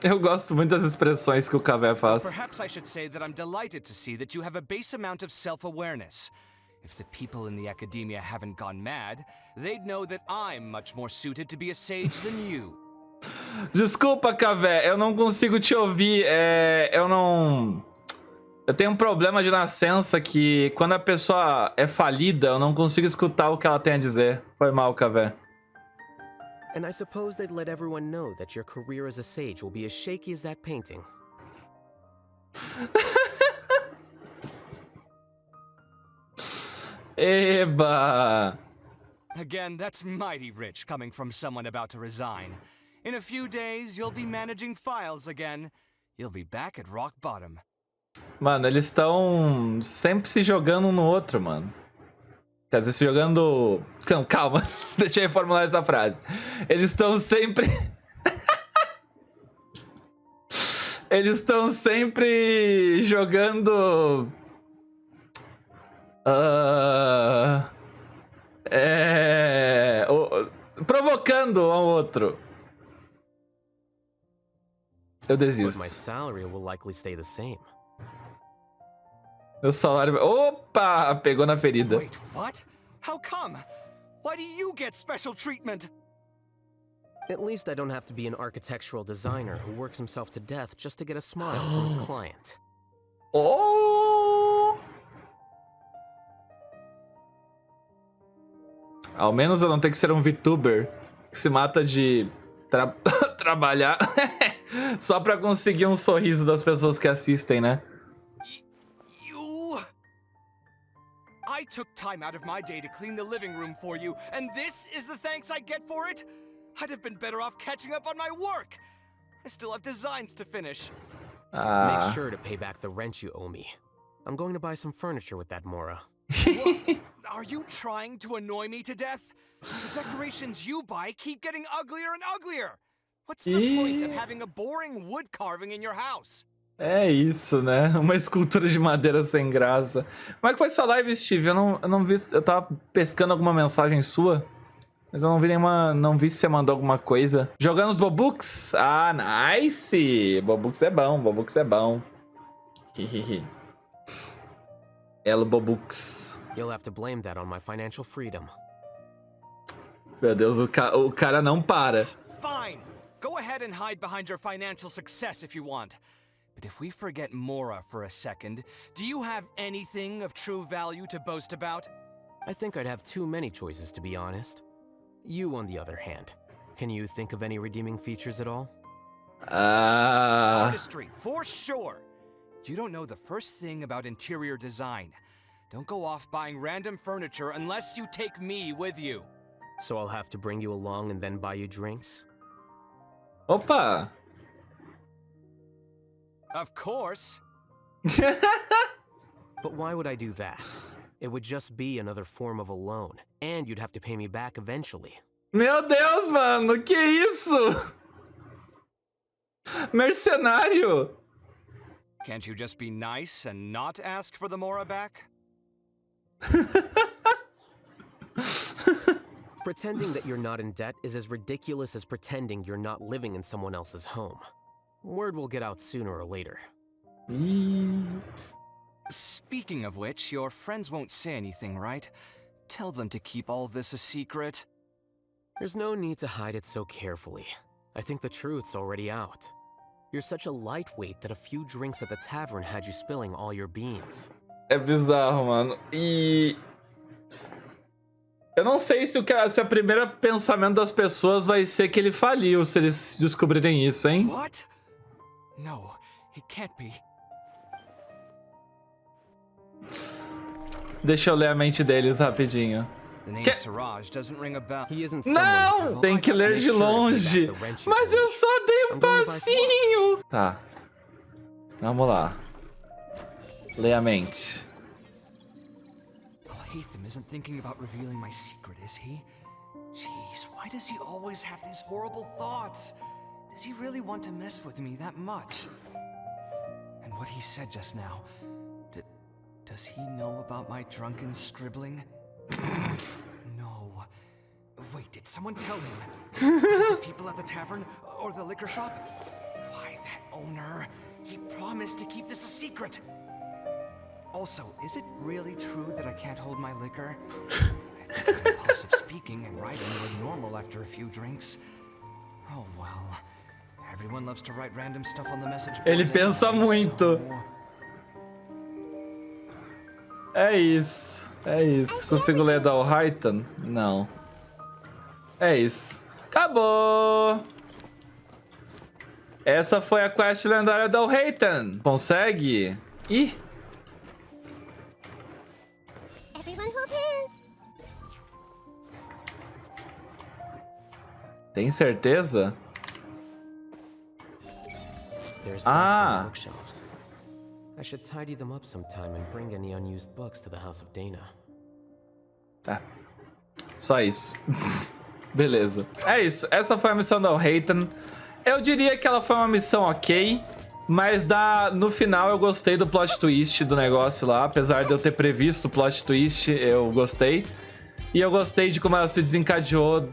Eu gosto muito das expressões que o Cavé faz. Perhaps I should say that I'm delighted to see that you have a base amount of self-awareness. If the people in the academia haven't gone mad, they'd know that I'm much more suited to be a sage than you. Desculpa, Cavé, eu não consigo te ouvir. Eu não... Eu tenho um problema de nascença que quando a pessoa é falida, eu não consigo escutar o que ela tem a dizer. Foi mal, Cavé. And I suppose they'd let everyone know that your career as a sage will be as shaky as that painting. Eba! Again, that's mighty rich coming from someone about to resign. In a few days, you'll be managing files again. You'll be back at rock bottom. Mano, eles estão sempre se jogando um no outro, mano. Quer dizer, se jogando... Não, calma. Deixa eu reformular essa frase. Eles estão sempre... Eles estão sempre jogando... Provocando um ao outro. Eu desisto. But my salary will likely stay the same. Meu salário... Opa! Pegou na ferida. Wait, what? How come? Why do you get special treatment? At least I don't have to be an architectural designer who works himself to death just to get a smile from his client. Oh! Ao menos eu não tenho que ser um vtuber que se mata de trabalhar só pra conseguir um sorriso das pessoas que assistem, né? I took time out of my day to clean the living room for you, and this is the thanks I get for it? I'd have been better off catching up on my work. I still have designs to finish. Make sure to pay back the rent you owe me. I'm going to buy some furniture with that Mora. Are you trying to annoy me to death? The decorations you buy keep getting uglier and uglier. What's the point of having a boring wood carving in your house? É isso, né? Uma escultura de madeira sem graça. Como é que foi sua live, Steve? Eu não vi... Eu tava pescando alguma mensagem sua, mas eu não vi nenhuma... Não vi se você mandou alguma coisa. Jogando os Bobooks? Ah, nice! Bobooks é bom, Bobooks é bom. Elo Bobooks. You'll have to blame that on my financial freedom. Meu Deus, o cara não para. Fine! Go ahead and hide behind your financial success if you want. But if we forget Mora for a second, do you have anything of true value to boast about? I think I'd have too many choices, to be honest. You, on the other hand, can you think of any redeeming features at all? Artistry, for sure. You don't know the first thing about interior design. Don't go off buying random furniture unless you take me with you. So I'll have to bring you along and then buy you drinks? Opa! Of course. But why would I do that? It would just be another form of a loan, and you'd have to pay me back eventually. Meu Deus, mano, que isso? Mercenário! Can't you just be nice and not ask for the Mora back? Pretending that you're not in debt is as ridiculous as pretending you're not living in someone else's home. Word will get out sooner or later. Speaking of which, your friends won't say anything, right? Tell them to keep all this a secret. There's no need to hide it so carefully. I think the truth's already out. You're such a lightweight that a few drinks at the tavern had you spilling all your beans. É bizarro, mano. Eu não sei se o primeiro pensamento das pessoas vai ser que ele faliu, se eles descobrirem isso, hein? What? No, it can't be. Deixa eu ler a mente deles rapidinho. Não! Tem que ler de longe. Mas eu só dei um passinho. Tá. Vamos lá. Lê a mente. Alhaitham isn't thinking about revealing my secret, is he? Jeez, why does he always have these horrible thoughts? Does he really want to mess with me that much? And what he said just now, does he know about my drunken scribbling? No. Wait, did someone tell him? Did the people at the tavern or the liquor shop? Why, that owner. He promised to keep this a secret. Also, is it really true that I can't hold my liquor? I thought impulsive speaking and writing were normal after a few drinks. Oh well. Everyone loves to write random stuff on the message board. Ele pensa muito. É isso. É isso. Consigo ler da Alhaitham? Não. É isso. Acabou! Essa foi a quest lendária da Alhaitham. Consegue? Ih! Tem certeza? Ah! I should tidy them up sometime and bring any unused books to the House of Dana. Tá. Só isso. Beleza. É isso. Essa foi a missão da Alhaitham. Eu diria que ela foi uma missão ok, mas no final eu gostei do plot twist do negócio lá. Apesar de eu ter previsto o plot twist, eu gostei. E eu gostei de como ela se desencadeou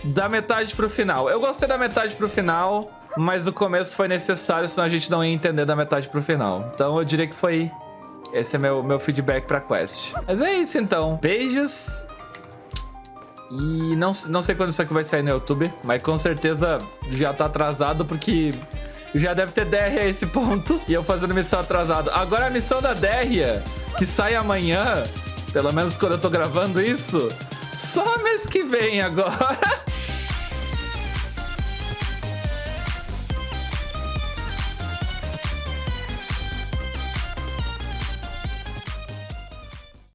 da metade pro final. Eu gostei da metade pro final, mas o começo foi necessário, senão a gente não ia entender da metade pro final. Então eu diria que foi... Esse é meu feedback pra quest. Mas é isso então. Beijos. E não sei quando isso aqui vai sair no YouTube, mas com certeza já tá atrasado, porque já deve ter DR a esse ponto. E eu fazendo missão atrasado. Agora a missão da DR, que sai amanhã, pelo menos quando eu tô gravando isso, só mês que vem agora.